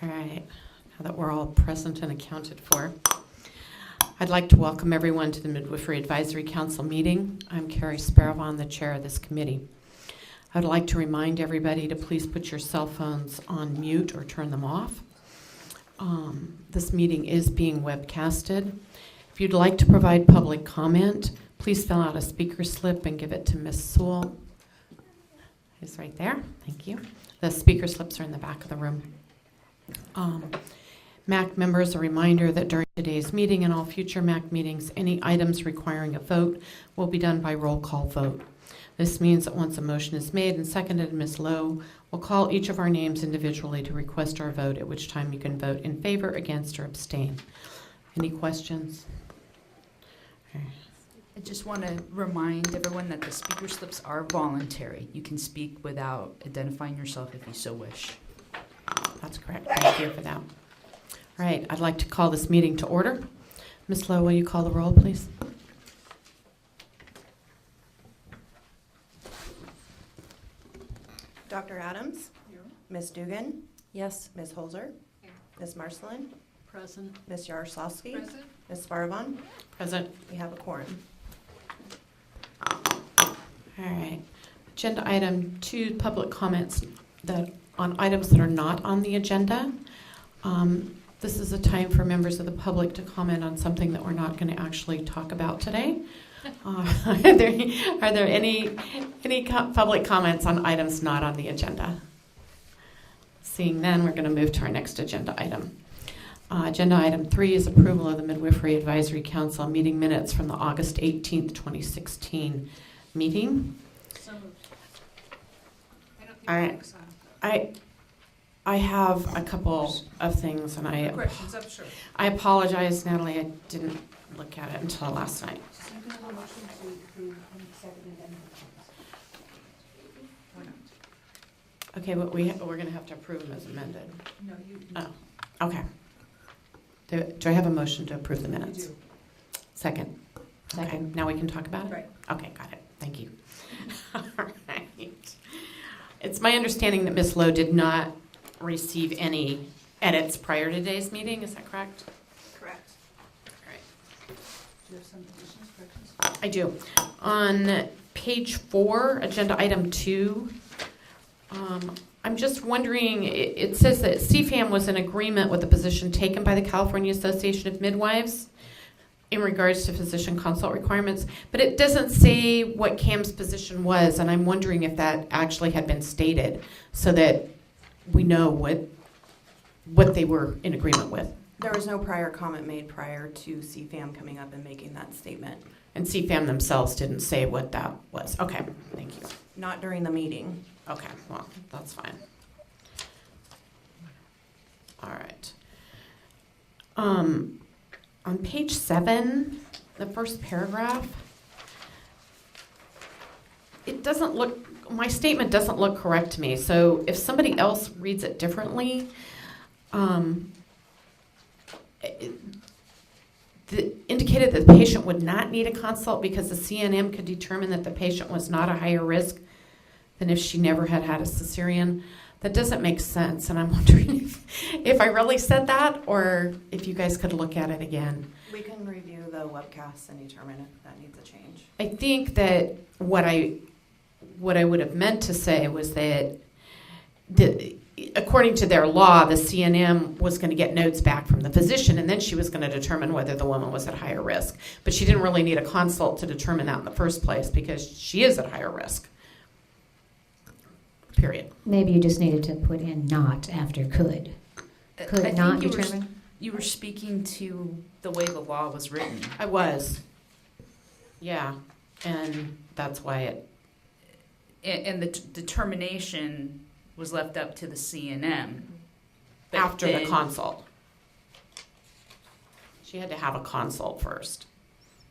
All right, now that we're all present and accounted for, I'd like to welcome everyone to the Midwifery Advisory Council meeting. I'm Carrie Sparavon, the chair of this committee. I'd like to remind everybody to please put your cell phones on mute or turn them off. This meeting is being webcasted. If you'd like to provide public comment, please fill out a speaker slip and give it to Ms. Sewell. It's right there. Thank you. The speaker slips are in the back of the room. MAC members, a reminder that during today's meeting and all future MAC meetings, any items requiring a vote will be done by roll call vote. This means that once a motion is made and seconded, Ms. Lowe will call each of our names individually to request our vote, at which time you can vote in favor, against, or abstain. Any questions? Okay. I just want to remind everyone that the speaker slips are voluntary. You can speak without identifying yourself if you so wish. That's correct. Thank you for that. All right, I'd like to call this meeting to order. Ms. Lowe, will you call the roll, please? Dr. Adams? Here. Ms. Dugan? Yes. Ms. Holzer? Here. Ms. Marcelin? Present. Ms. Yaroslavsky? Present. Ms. Sparavon? Present. We have a quorum. All right. Agenda item 2, public comments on items that are not on the agenda. This is a time for members of the public to comment on something that we're not going to actually talk about today. Are there any public comments on items not on the agenda? Seeing none, we're going to move to our next agenda item. Agenda item 3 is approval of the Midwifery Advisory Council meeting minutes from the August 18th, 2016 meeting. So moved. All right. I have a couple of things, and Questions, I'm sure. I apologize, Natalie. I didn't look at it until last night. So you can have a motion to approve and second and or not? Okay, but we're going to have to approve them as amended. No, you. Oh, okay. Do I have a motion to approve the minutes? You do. Second. Okay, now we can talk about it? Right. Okay, got it. Thank you. All right. It's my understanding that Ms. Lowe did not receive any edits prior to today's meeting. Is that correct? Correct. All right. Do you have some additions, corrections? I do. On page 4, agenda item 2, I'm just wondering, it says that CFAM was in agreement with the position taken by the California Association of Midwives in regards to physician consult requirements, but it doesn't say what CAM's position was, and I'm wondering if that actually had been stated so that we know what they were in agreement with. There was no prior comment made prior to CFAM coming up and making that statement. And CFAM themselves didn't say what that was. Okay, thank you. Not during the meeting. Okay, well, that's fine. All right. On page 7, the first paragraph, it doesn't look, my statement doesn't look correct to me. So if somebody else reads it differently, indicated that the patient would not need a consult because the CNM could determine that the patient was not a higher risk than if she never had had a cesarean. That doesn't make sense, and I'm wondering if I really said that or if you guys could look at it again. We can review the webcast and determine if that needs a change. I think that what I would have meant to say was that according to their law, the CNM was going to get notes back from the physician, and then she was going to determine whether the woman was at higher risk. But she didn't really need a consult to determine that in the first place because she is at higher risk. Period. Maybe you just needed to put in not after could. Could I not think determine? you were speaking to the way the law was written. I was. Yeah. And that's why it... And the determination was left up to the CNM. But after then, the consult. She had to have a consult first.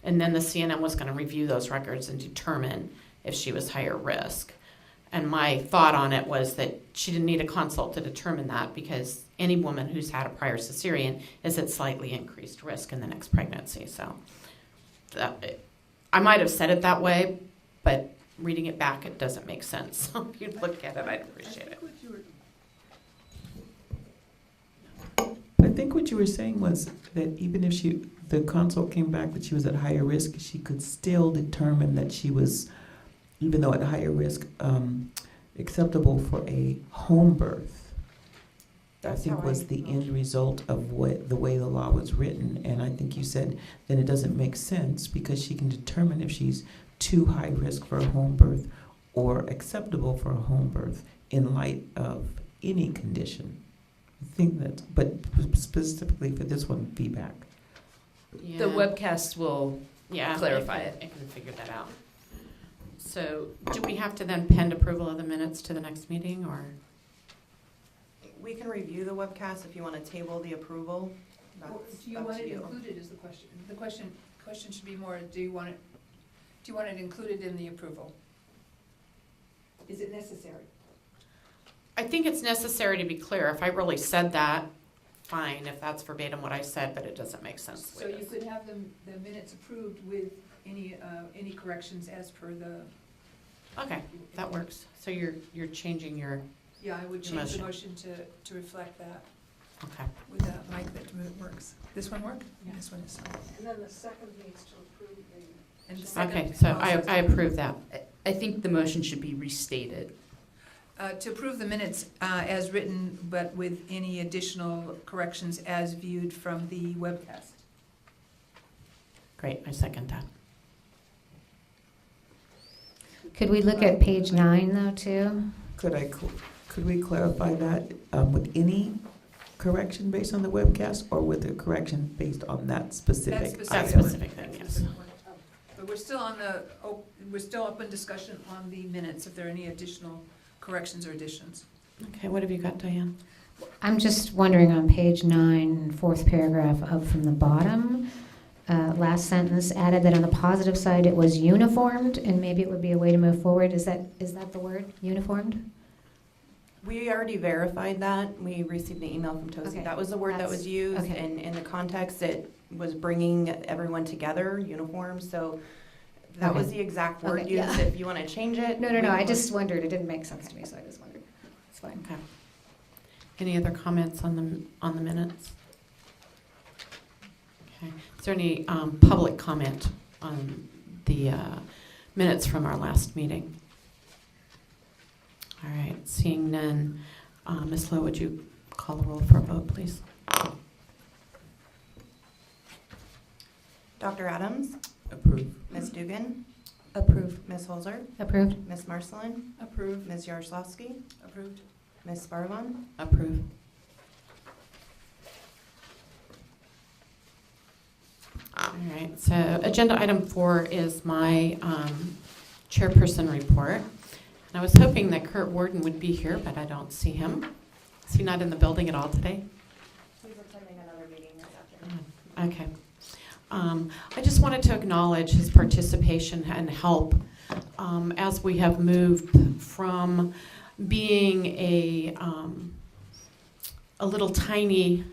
And then the CNM was going to review those records and determine if she was higher risk. And my thought on it was that she didn't need a consult to determine that because any woman who's had a prior cesarean is at slightly increased risk in the next pregnancy. So I might have said it that way, but reading it back, it doesn't make sense. So if you look at it, I'd appreciate it. think what you were saying was that even if the consult came back that she was at higher risk, she could still determine that she was, even though at higher risk, acceptable for a home birth. I That's think how was the end result of the way the law was written. And I think you said then it doesn't make sense because she can determine if she's too high risk for a home birth or acceptable for a home birth in light of any condition. I think that, but specifically for this one, feedback. Yeah. The webcast will clarify I can figure that out. So do we have to then pend approval of the minutes to the next meeting, or? We can review the webcast if you want to table the approval. Or That's do you up want to it you. included is the question. The question should be more, do you want it included in the approval? Is it necessary? I think it's necessary to be clear. If I really said that, fine, if that's verbatim what I said, but it doesn't make sense the So way you it is. could have the minutes approved with any corrections as per the. Okay, that works. So you're changing your, Yeah, I would change the Motion. motion to reflect that okay. with that mic that works. This one work? Yeah. This one is. And then the second needs to approve the. And the second Okay, so also- I approve that. I think the motion should be restated. To approve the minutes as written, but with any additional corrections as viewed from the webcast. Great, I second that. Could we look at page 9 though too? Could we clarify that with any correction based on the webcast or with a correction based on that specific That's That item? specific thing, yes. But we're still we're still up in discussion on the minutes, if there are any additional corrections or additions. Okay, what have you got, Diane? I'm just wondering on page 9, fourth paragraph up from the bottom, last sentence added that on the positive side it was uniformed, and maybe it would be a way to move forward. Is that the word, uniformed? We already verified that. We received an email from Tosi. Okay. That was the word that That's- was used, okay. and in the context, it was bringing everyone together, uniform, so that was Okay. the exact word Okay, used. yeah. If you want to change it. No, we I can- just wondered. It didn't make sense to me, so I just wondered. It's fine. Okay. Any other comments on the minutes? Okay. Is there any public comment on the minutes from our last meeting? All right, seeing none, Ms. Lowe, would you call the roll for a vote, please? Dr. Adams, Approve. Ms. Dugan, Approved. Ms. Holzer, Approved? Ms. Marcelin, Approved. Ms. Yaroslavsky, Approved. Ms. Sparlon. Approved. All right, so agenda item 4 is my chairperson report. And I was hoping that Kurt Warden would be here, but I don't see him. Is he not in the building at all today? He's attending another meeting this afternoon. Okay. I just wanted to acknowledge his participation and help as we have moved from being a little tiny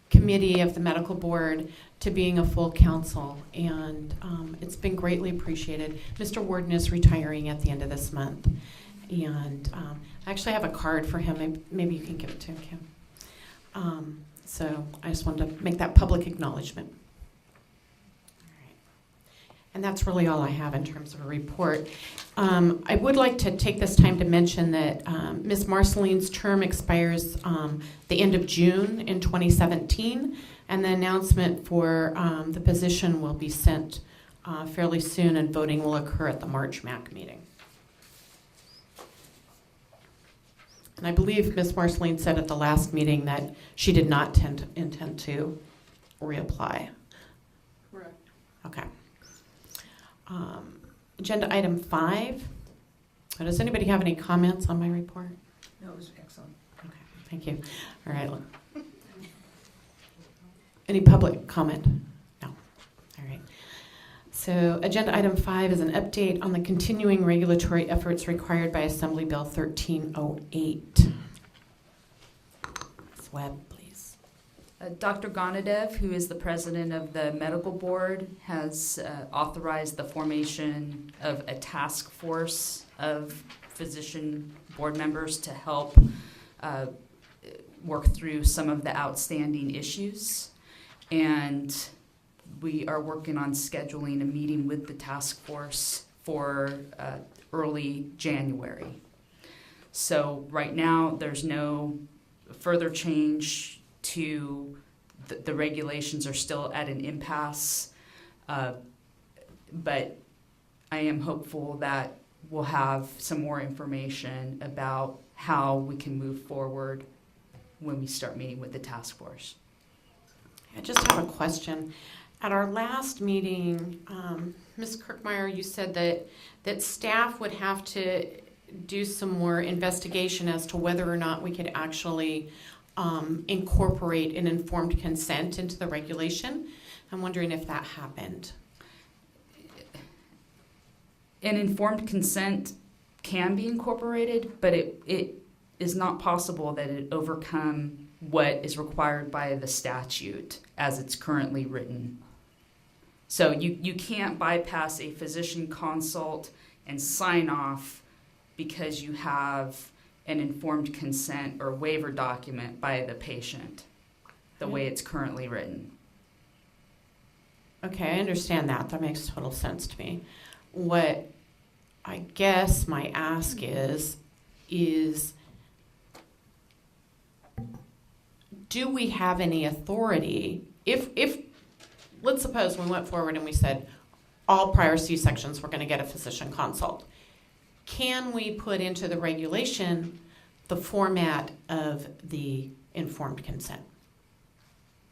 committee of the medical board to being a full council, and it's been greatly appreciated. Mr. Warden is retiring at the end of this month, and I actually have a card for him. Maybe you can give it to him, Kim. So I just wanted to make that public acknowledgement. All right. And that's really all I have in terms of a report. I would like to take this time to mention that Ms. Marceline's term expires the end of June in 2017, and the announcement for the position will be sent fairly soon, and voting will occur at the March MAC meeting. And I believe Ms. Marceline said at the last meeting that she did not intend to reapply. Correct. Okay. Agenda item 5. Does anybody have any comments on my report? No, it was excellent. Okay, thank you. All right. Any public comment? No. All right. So agenda item 5 is an update on the continuing regulatory efforts required by Assembly Bill 1308. Ms. Webb, please. Dr. Gonadev, who is the president of the medical board, has authorized the formation of a task force of physician board members to help work through some of the outstanding issues. And we are working on scheduling a meeting with the task force for early January. So right now, there's no further change to the regulations are still at an impasse. But I am hopeful that we'll have some more information about how we can move forward when we start meeting with the task force. I just have a question. At our last meeting, Ms. Kirkmeyer, you said that staff would have to do some more investigation as to whether or not we could actually incorporate an informed consent into the regulation. I'm wondering if that happened. An informed consent can be incorporated, but it is not possible that it overcome what is required by the statute as it's currently written. So you can't bypass a physician consult and sign off because you have an informed consent or waiver document by the patient, the way it's currently written. Okay, I understand that. That makes total sense to me. What I guess my ask is do we have any authority if let's suppose we went forward and we said all prior C-sections were going to get a physician consult. Can we put into the regulation the format of the informed consent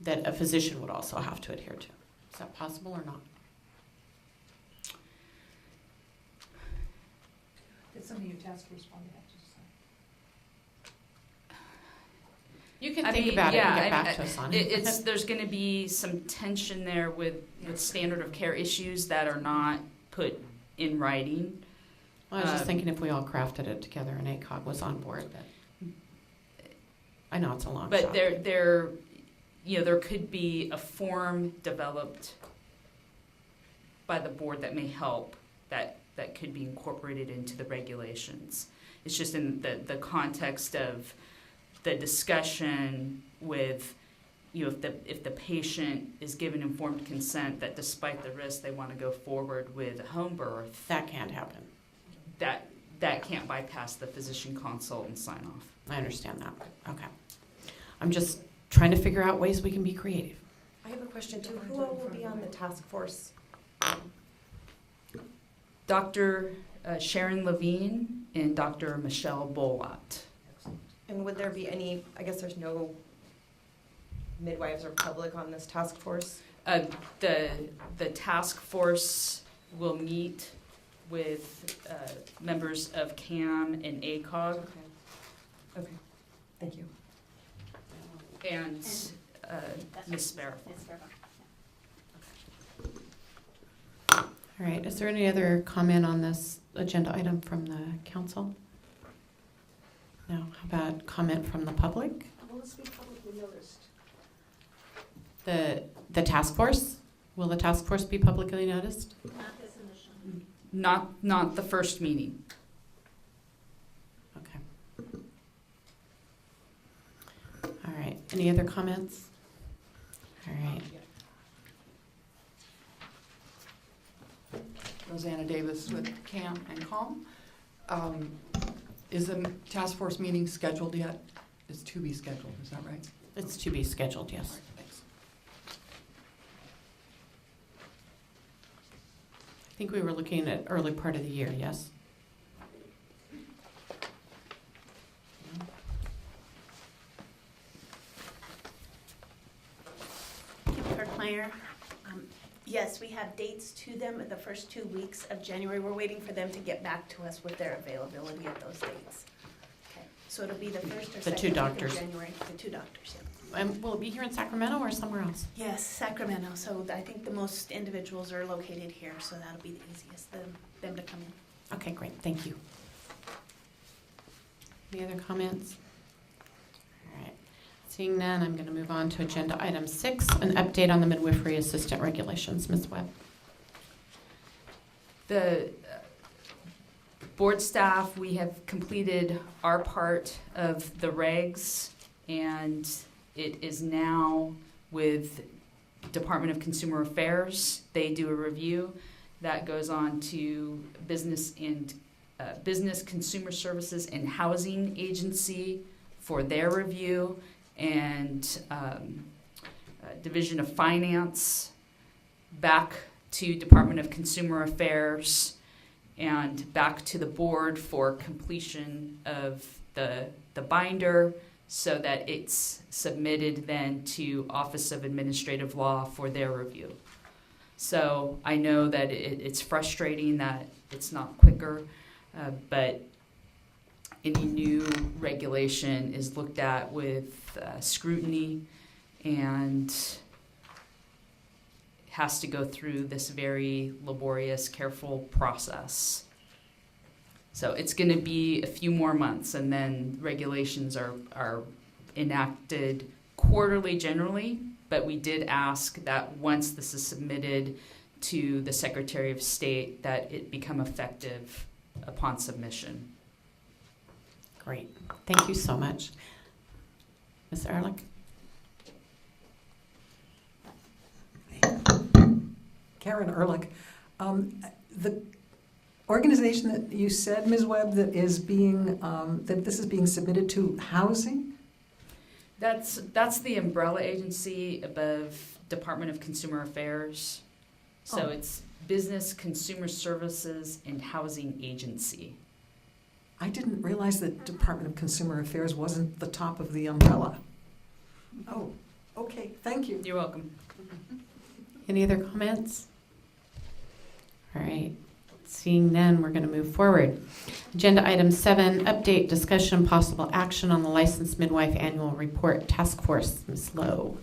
that a physician would also have to adhere to? Is that possible or not? That's something your task force probably have to decide. You can I think mean, about it and yeah, get back to us on it. There's going to be some tension there with standard of care issues that are not put in writing. Well, I was just thinking if we all crafted it together and ACOG was on board, that I know it's a long But shot. there could be a form developed by the board that may help that could be incorporated into the regulations. It's just in the context of the discussion with, if the patient is given informed consent that despite the risk they want to go forward with a home birth, That can't happen. that can't bypass the physician consult and sign off. I understand that. Okay. I'm just trying to figure out ways we can be creative. I have a question too. Who all will be on the task force? Dr. Sharon Levine and Dr. Michelle Bolot. And would there be any, I guess there's no midwives or public on this task force? The task force will meet with members of CAM and ACOG Okay, thank you. and Ms. Sparrow. All right. Is there any other comment on this agenda item from the council? No. How about comment from the public? Will this be publicly noticed? The task force? Will the task force be publicly noticed? Not this initial. Not the first meeting. Okay. All right. Any other comments? All right. Rosanna Davis with CAM and CALM. Is the task force meeting scheduled yet? It's to be scheduled, is that right? It's to be scheduled, yes. Thanks. I think we were looking at early part of the year, yes? Kirkmeyer. Yes, we have dates to them at the first 2 weeks of January. We're waiting for them to get back to us with their availability at those dates. Okay, so it'll be the first or The second two week doctors. of January. The two doctors, yeah. Will it be here in Sacramento or somewhere else? Yes, Sacramento. So I think the most individuals are located here, so that'll be the easiest, them to come in. Okay, great. Thank you. Any other comments? All right. Seeing none, I'm going to move on to agenda item 6, an update on the midwifery assistant regulations. Ms. Webb. The board staff, we have completed our part of the regs and it is now with Department of Consumer Affairs. They do a review that goes on to Business Consumer Services and Housing Agency for their review, and Division of Finance back to Department of Consumer Affairs, and back to the board for completion of the binder, so that it's submitted then to Office of Administrative Law for their review. So I know that it's frustrating that it's not quicker, but any new regulation is looked at with scrutiny and has to go through this very laborious, careful process. So it's going to be a few more months, and then regulations are enacted quarterly generally, but we did ask that once this is submitted to the Secretary of State, that it become effective upon submission. Great. Thank you so much. Ms. Ehrlich? Karen Ehrlich. The organization that you said, Ms. Webb, that is being, that this is being submitted to housing? That's the umbrella agency above Department of Consumer Affairs. So Oh. it's Business Consumer Services and Housing Agency. I didn't realize that Department of Consumer Affairs wasn't the top of the umbrella. Oh, okay, thank you. You're welcome. Any other comments? All right. Seeing none, we're going to move forward. Agenda item 7, update, discussion, and possible action on the licensed midwife annual report task force. Ms. Lowe.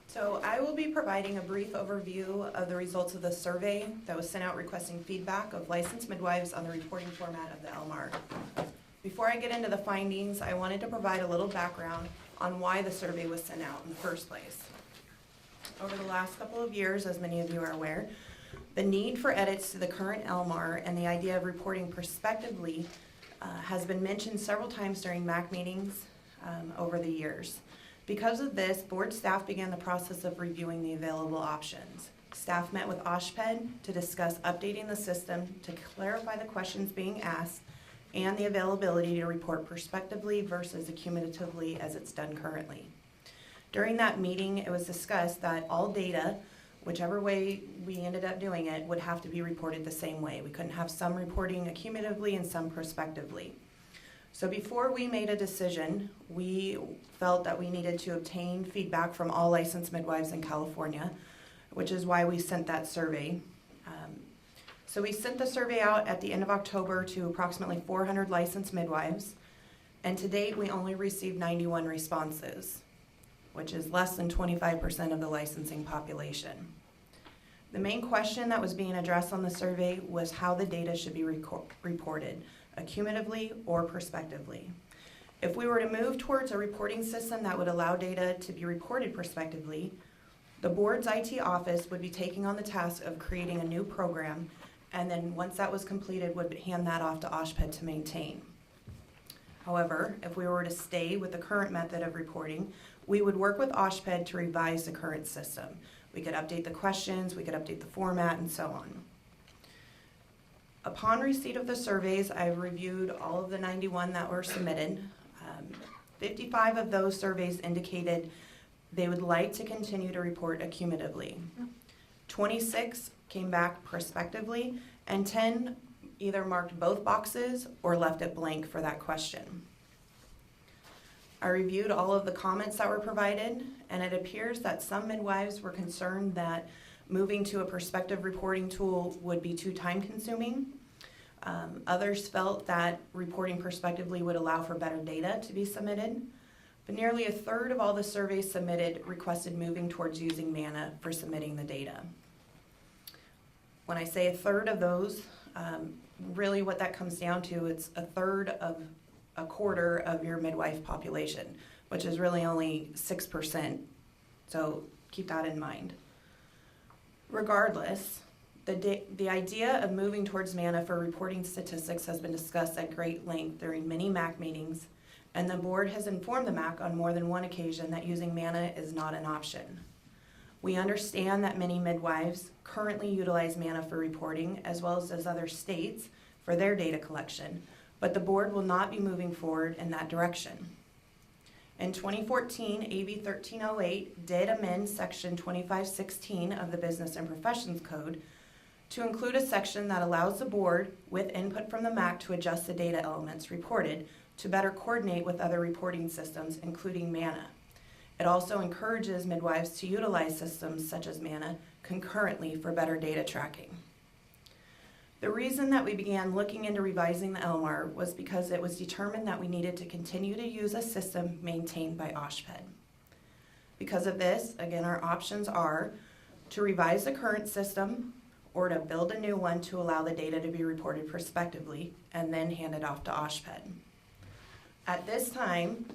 So I will be providing a brief overview of the results of the survey that was sent out requesting feedback of licensed midwives on the reporting format of the LMAR. Before I get into the findings, I wanted to provide a little background on why the survey was sent out in the first place. Over the last couple of years, as many of you are aware, the need for edits to the current LMAR and the idea of reporting prospectively has been mentioned several times during MAC meetings over the years. Because of this, board staff began the process of reviewing the available options. Staff met with OSHPD to discuss updating the system to clarify the questions being asked and the availability to report prospectively versus accumulatively as it's done currently. During that meeting, it was discussed that all data, whichever way we ended up doing it, would have to be reported the same way. We couldn't have some reporting accumulatively and some prospectively. So before we made a decision, we felt that we needed to obtain feedback from all licensed midwives in California, which is why we sent that survey. So we sent the survey out at the end of October to approximately 400 licensed midwives, and to date we only received 91 responses, which is less than 25% of the licensing population. The main question that was being addressed on the survey was how the data should be reported, accumulatively or prospectively. If we were to move towards a reporting system that would allow data to be reported prospectively, the board's IT office would be taking on the task of creating a new program, and then once that was completed, would hand that off to OSHPD to maintain. However, if we were to stay with the current method of reporting, we would work with OSHPD to revise the current system. We could update the questions, we could update the format, and so on. Upon receipt of the surveys, I've reviewed all of the 91 that were submitted. 55 of those surveys indicated they would like to continue to report accumulatively. 26 came back prospectively, and 10 either marked both boxes or left it blank for that question. I reviewed all of the comments that were provided, and it appears that some midwives were concerned that moving to a prospective reporting tool would be too time-consuming. Others felt that reporting prospectively would allow for better data to be submitted. But nearly a third of all the surveys submitted requested moving towards using MANA for submitting the data. When I say a third of those, really what that comes down to, it's a third of a quarter of your midwife population, which is really only 6%. So keep that in mind. Regardless, The idea of moving towards MANA for reporting statistics has been discussed at great length during many MAC meetings, and the board has informed the MAC on more than one occasion that using MANA is not an option. We understand that many midwives currently utilize MANA for reporting, as well as other states for their data collection, but the board will not be moving forward in that direction. In 2014, AB 1308 did amend Section 2516 of the Business and Professions Code to include a section that allows the board, with input from the MAC, to adjust the data elements reported to better coordinate with other reporting systems, including MANA. It also encourages midwives to utilize systems such as MANA concurrently for better data tracking. The reason that we began looking into revising the LMAR was because it was determined that we needed to continue to use a system maintained by OSHPD. Because of this, again, our options are to revise the current system or to build a new one to allow the data to be reported prospectively and then hand it off to OSHPD. At this time,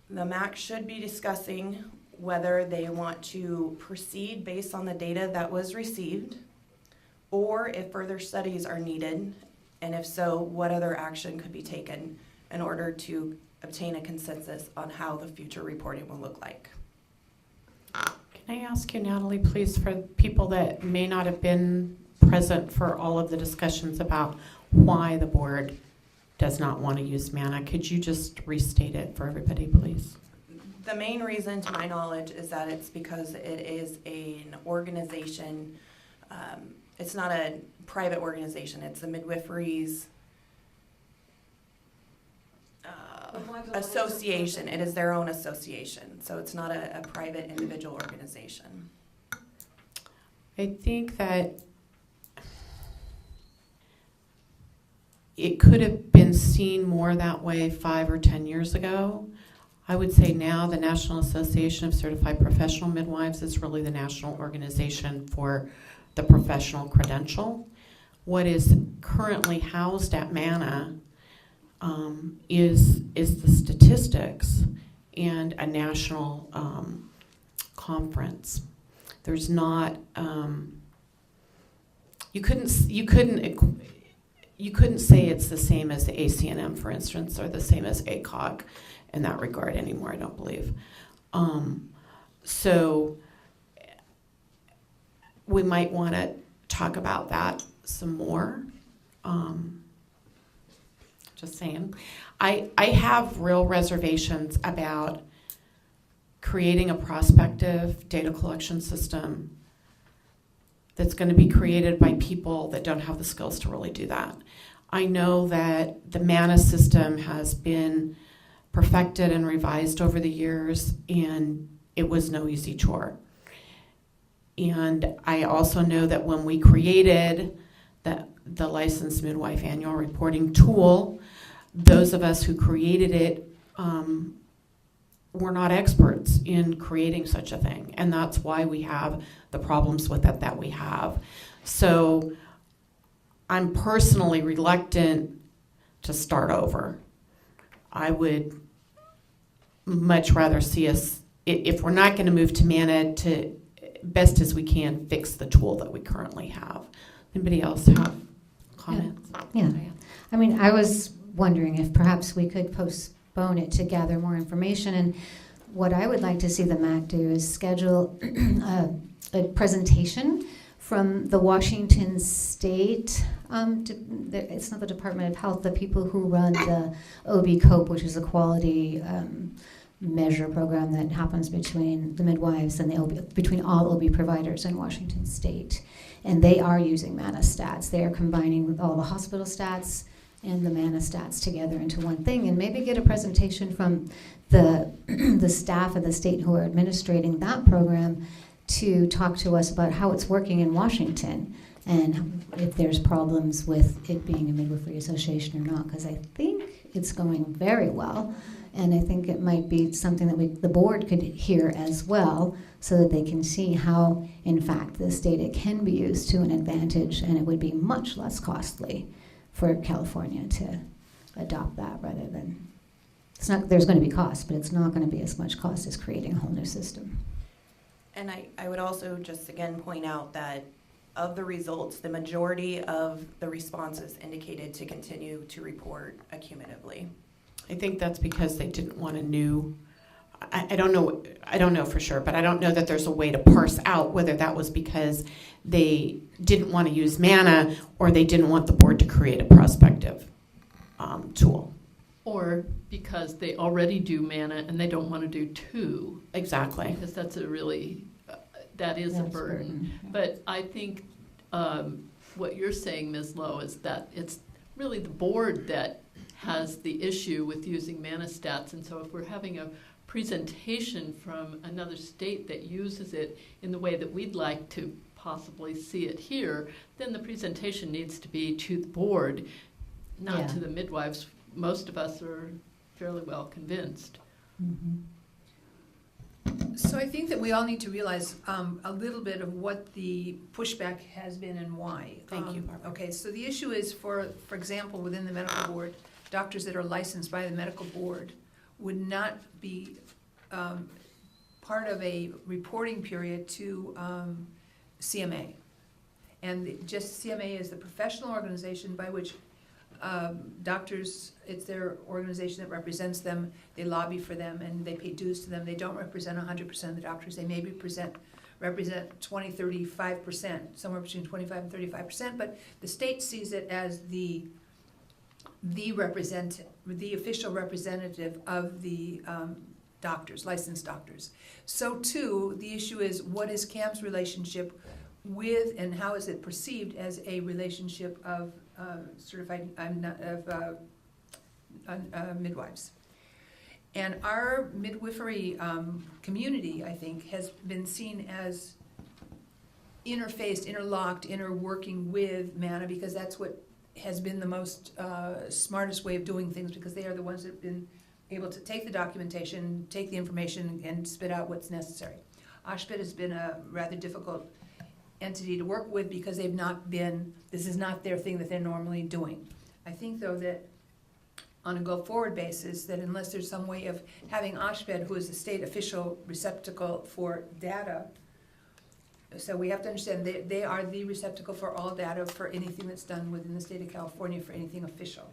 the MAC should be discussing whether they want to proceed based on the data that was received, or if further studies are needed, and if so, what other action could be taken in order to obtain a consensus on how the future reporting will look like. Can I ask you, Natalie, please, for people that may not have been present for all of the discussions about why the board does not want to use MANA, could you just restate it for everybody, please? The main reason, to my knowledge, is that it's because it is an organization, it's not a private organization, it's the Midwifery's association. It is their own association, so it's not a private individual organization. I think that it could have been seen more that way 5 or 10 years ago. I would say now the National Association of Certified Professional Midwives is really the national organization for the professional credential. What is currently housed at MANA is the statistics and a national conference. There's not you couldn't say it's the same as the ACNM, for instance, or the same as ACOG in that regard anymore, I don't believe. So we might want to talk about that some more. Just saying. I have real reservations about creating a prospective data collection system that's going to be created by people that don't have the skills to really do that. I know that the MANA system has been perfected and revised over the years, and it was no easy chore. And I also know that when we created the Licensed Midwife Annual Reporting Tool, those of us who created it were not experts in creating such a thing, and that's why we have the problems with it that we have. So I'm personally reluctant to start over. I would much rather see us, if we're not going to move to MANA, to best as we can fix the tool that we currently have. Anybody else have comments? Yeah. I mean, I was wondering if perhaps we could postpone it to gather more information. And what I would like to see the MAC do is schedule a presentation from the Washington State, it's not the Department of Health, the people who run the OB COPE, which is a quality measure program that happens between the midwives and the OB, between all OB providers in Washington State. And they are using MANA stats. They are combining all the hospital stats and the MANA stats together into one thing, and maybe get a presentation from the the staff of the state who are administrating that program to talk to us about how it's working in Washington and if there's problems with it being a midwifery association or not, because I think it's going very well, and I think it might be something that the board could hear as well, so that they can see how, in fact, this data can be used to an advantage, and it would be much less costly for California to adopt that rather than, it's not, there's going to be cost, but it's not going to be as much cost as creating a whole new system. And I would also just again point out that of the results, the majority of the responses indicated to continue to report accumulatively. I think that's because they didn't want a new, I don't know for sure, but I don't know that there's a way to parse out whether that was because they didn't want to use MANA or they didn't want the board to create a prospective tool. Or because they already do MANA and they don't want to do two, Exactly. because that's a really, that is a That's burden. But I think what you're saying, Ms. Lowe, is that it's really the board that has the issue with using MANA stats. And so if we're having a presentation from another state that uses it in the way that we'd like to possibly see it here, then the presentation needs to be to the board, not Yeah. to the midwives. Most of us are fairly well convinced. So I think that we all need to realize a little bit of what the pushback has been and why. Thank you, Barbara. Okay, so the issue is, for example, within the medical board, doctors that are licensed by the medical board would not be part of a reporting period to CMA. And just CMA is the professional organization by which doctors, it's their organization that represents them, they lobby for them, and they pay dues to them. They don't represent 100% of the doctors. They maybe represent 20, 35%, somewhere between 25 and 35%, but the state sees it as the official representative of the doctors, licensed doctors. So too, the issue is, what is CAM's relationship with, and how is it perceived as a relationship of midwives? And our midwifery community, I think, has been seen as interfaced, interlocked, interworking with MANA, because that's what has been the most smartest way of doing things, because they are the ones that have been able to take the documentation, take the information, and spit out what's necessary. OSHPD has been a rather difficult entity to work with because they've not been, this is not their thing that they're normally doing. I think, though, that on a go-forward basis, that unless there's some way of having OSHPD, who is the state official receptacle for data, so we have to understand they are the receptacle for all data for anything that's done within the state of California, for anything official.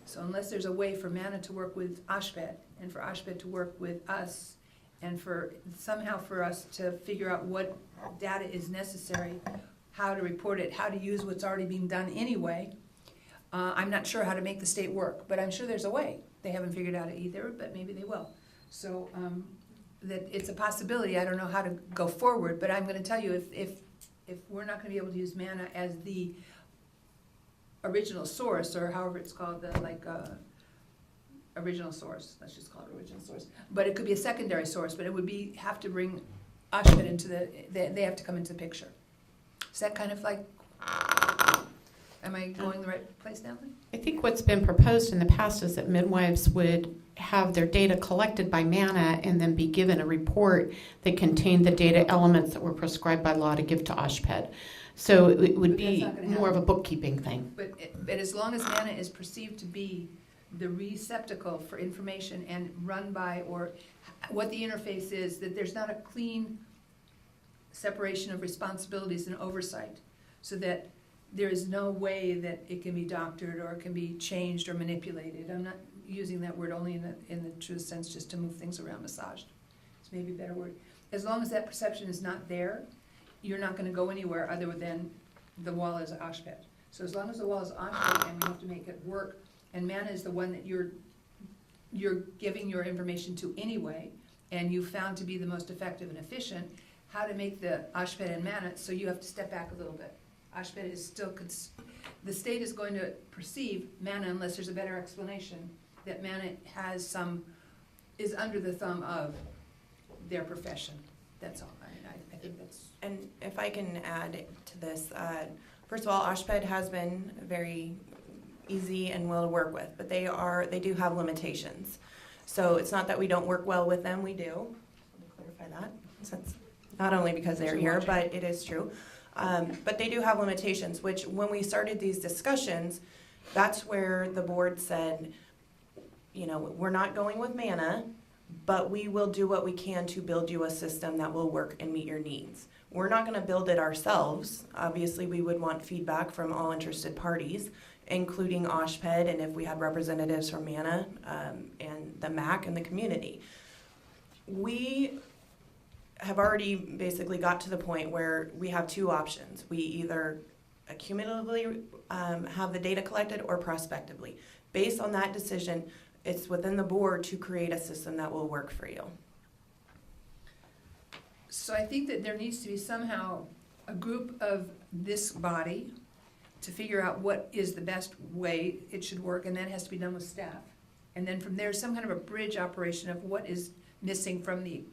So unless there's a way for MANA to work with OSHPD, and for OSHPD to work with us, and for somehow for us to figure out what data is necessary, how to report it, how to use what's already being done anyway, I'm not sure how to make the state work, but I'm sure there's a way. They haven't figured out it either, but maybe they will. So that it's a possibility. I don't know how to go forward, but I'm going to tell you, if we're not going to be able to use MANA as the original source, or however it's called, original source, let's just call it original source, but it could be a secondary source, but it would have to bring OSHPD into they have to come into the picture. Is that kind of like, am I going the right place now? I think what's been proposed in the past is that midwives would have their data collected by MANA and then be given a report that contained the data elements that were prescribed by law to give to OSHPD. So it would But that's be not gonna more of a happen. bookkeeping thing. But as long as MANA is perceived to be the receptacle for information and run by, or what the interface is, that there's not a clean separation of responsibilities and oversight, so that there is no way that it can be doctored or it can be changed or manipulated. I'm not using that word only in the true sense just to move things around, massaged. It's maybe a better word. As long as that perception is not there, you're not going to go anywhere other than the wall is OSHPD. So as long as the wall is OSHPD and we have to make it work, and MANA is the one that you're giving your information to anyway, and you found to be the most effective and efficient, how to make the OSHPD and MANA, so you have to step back a little bit. OSHPD is still, the state is going to perceive MANA, unless there's a better explanation, that MANA is under the thumb of their profession. That's all. I think that's. And if I can add to this, first of all, OSHPD has been very easy and well to work with, but they do have limitations. So it's not that we don't work well with them, we do. Let me clarify that. That's not only because they're here, but it is true. But they do have limitations, which when we started these discussions, that's where the board said, we're not going with MANA. but we will do what we can to build you a system that will work and meet your needs. We're not gonna build it ourselves. Obviously, we would want feedback from all interested parties, including OSHPD, and if we had representatives from MANA, and the MAC and the community. We have already basically got to the point where we have two options. We either accumulatively have the data collected or prospectively. Based on that decision, it's within the board to create a system that will work for you. So I think that there needs to be somehow a group of this body to figure out what is the best way it should work, and that has to be done with staff. And then from there, some kind of a bridge operation of what is missing from the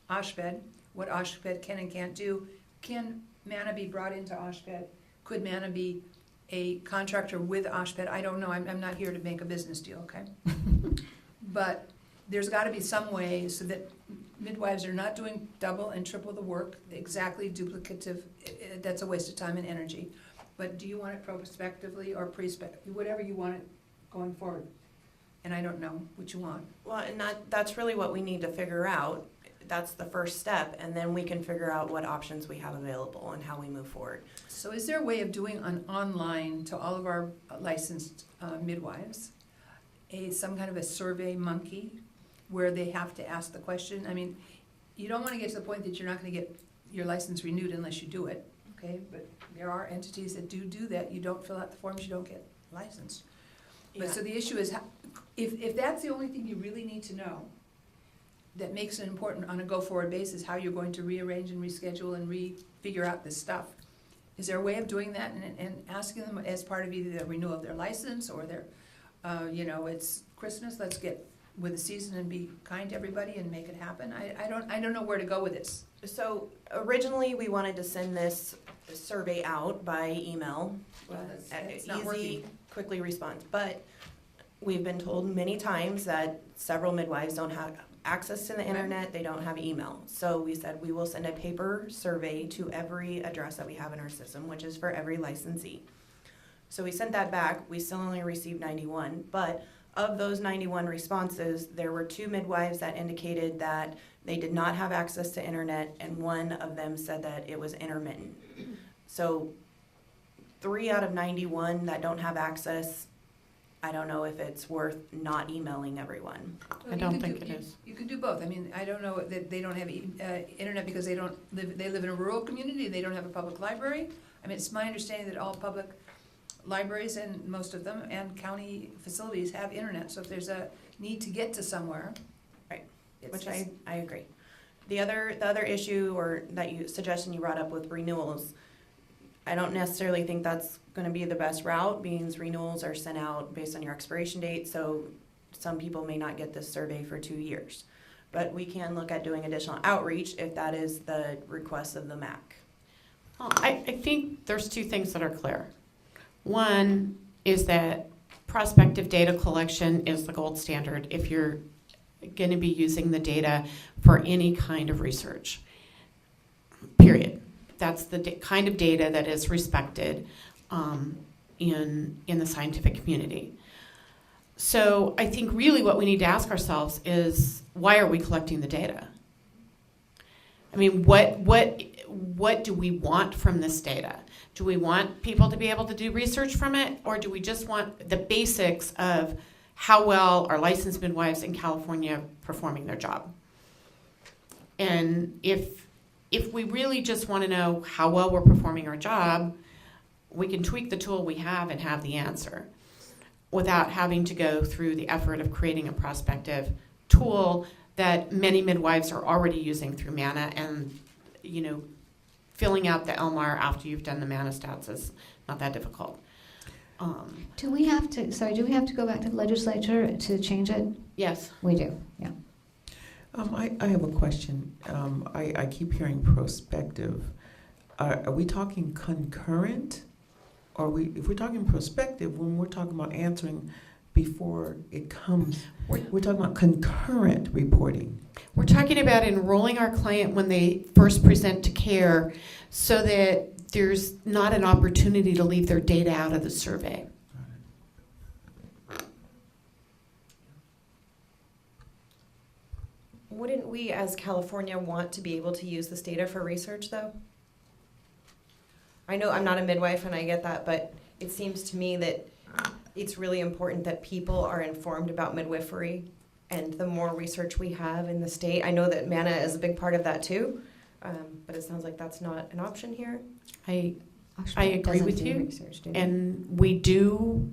OSHPD, what OSHPD can and can't do. Can MANA be brought into OSHPD? Could MANA be a contractor with OSHPD? I don't know, I'm not here to make a business deal, okay? But there's gotta be some way so that midwives are not doing double and triple the work, exactly duplicative, that's a waste of time and energy. But do you want it prospectively or whatever you want it going forward? And I don't know what you want. Well, and that's really what we need to figure out. That's the first step, and then we can figure out what options we have available and how we move forward. So is there a way of doing an online to all of our licensed midwives, some kind of a survey monkey where they have to ask the question? I mean, you don't want to get to the point that you're not going to get your license renewed unless you do it, okay? But there are entities that do that. You don't fill out the forms, you don't get licensed. But Yeah. so the issue is, if that's the only thing you really need to know, that makes it important on a go-forward basis, how you're going to rearrange and reschedule and figure out this stuff. Is there a way of doing that and asking them as part of either the renewal of their license or their, it's Christmas, let's get with the season and be kind to everybody and make it happen? I don't know where to go with this. So originally, we wanted to send this survey out by email. Well, it's not working. Quickly response, but we've been told many times that several midwives don't have access to the internet, they don't have email. So we said we will send a paper survey to every address that we have in our system, which is for every licensee. So we sent that back, we still only received 91, but of those 91 responses, there were 2 midwives that indicated that they did not have access to internet, and one of them said that it was intermittent. So 3 out of 91 that don't have access, I don't know if it's worth not emailing everyone. Well, I you don't could think do- it is. You could do both. I mean, I don't know that they don't have internet because they live in a rural community, they don't have a public library. I mean, it's my understanding that all public libraries, and most of them, and county facilities have internet. So if there's a need to get to somewhere. Right. it's Which just- I agree. The other issue or suggestion you brought up with renewals, I don't necessarily think that's gonna be the best route, being renewals are sent out based on your expiration date, so some people may not get this survey for 2 years. But we can look at doing additional outreach if that is the request of the MAC. Well, I think there's 2 things that are clear. One is that prospective data collection is the gold standard if you're going to be using the data for any kind of research, period. That's the kind of data that is respected in the scientific community. So I think really what we need to ask ourselves is, why are we collecting the data? I mean, what do we want from this data? Do we want people to be able to do research from it, or do we just want the basics of how well are licensed midwives in California performing their job? And if we really just want to know how well we're performing our job, we can tweak the tool we have and have the answer without having to go through the effort of creating a prospective tool that many midwives are already using through MANA, and filling out the LMAR after you've done the MANA stats is not that difficult. Do we have to go back to the legislature to change it? Yes. We do, yeah. I have a question. I keep hearing prospective. Are we talking concurrent? If we're talking prospective, when we're talking about answering before it comes, we're talking about concurrent reporting. We're talking about enrolling our client when they first present to care so that there's not an opportunity to leave their data out of the survey. Wouldn't we, as California, want to be able to use this data for research, though? I know I'm not a midwife and I get that, but it seems to me that it's really important that people are informed about midwifery, and the more research we have in the state, I know that MANA is a big part of that too, but it sounds like that's not an option here. I Oxford agree doesn't with do you, research, do they? and we do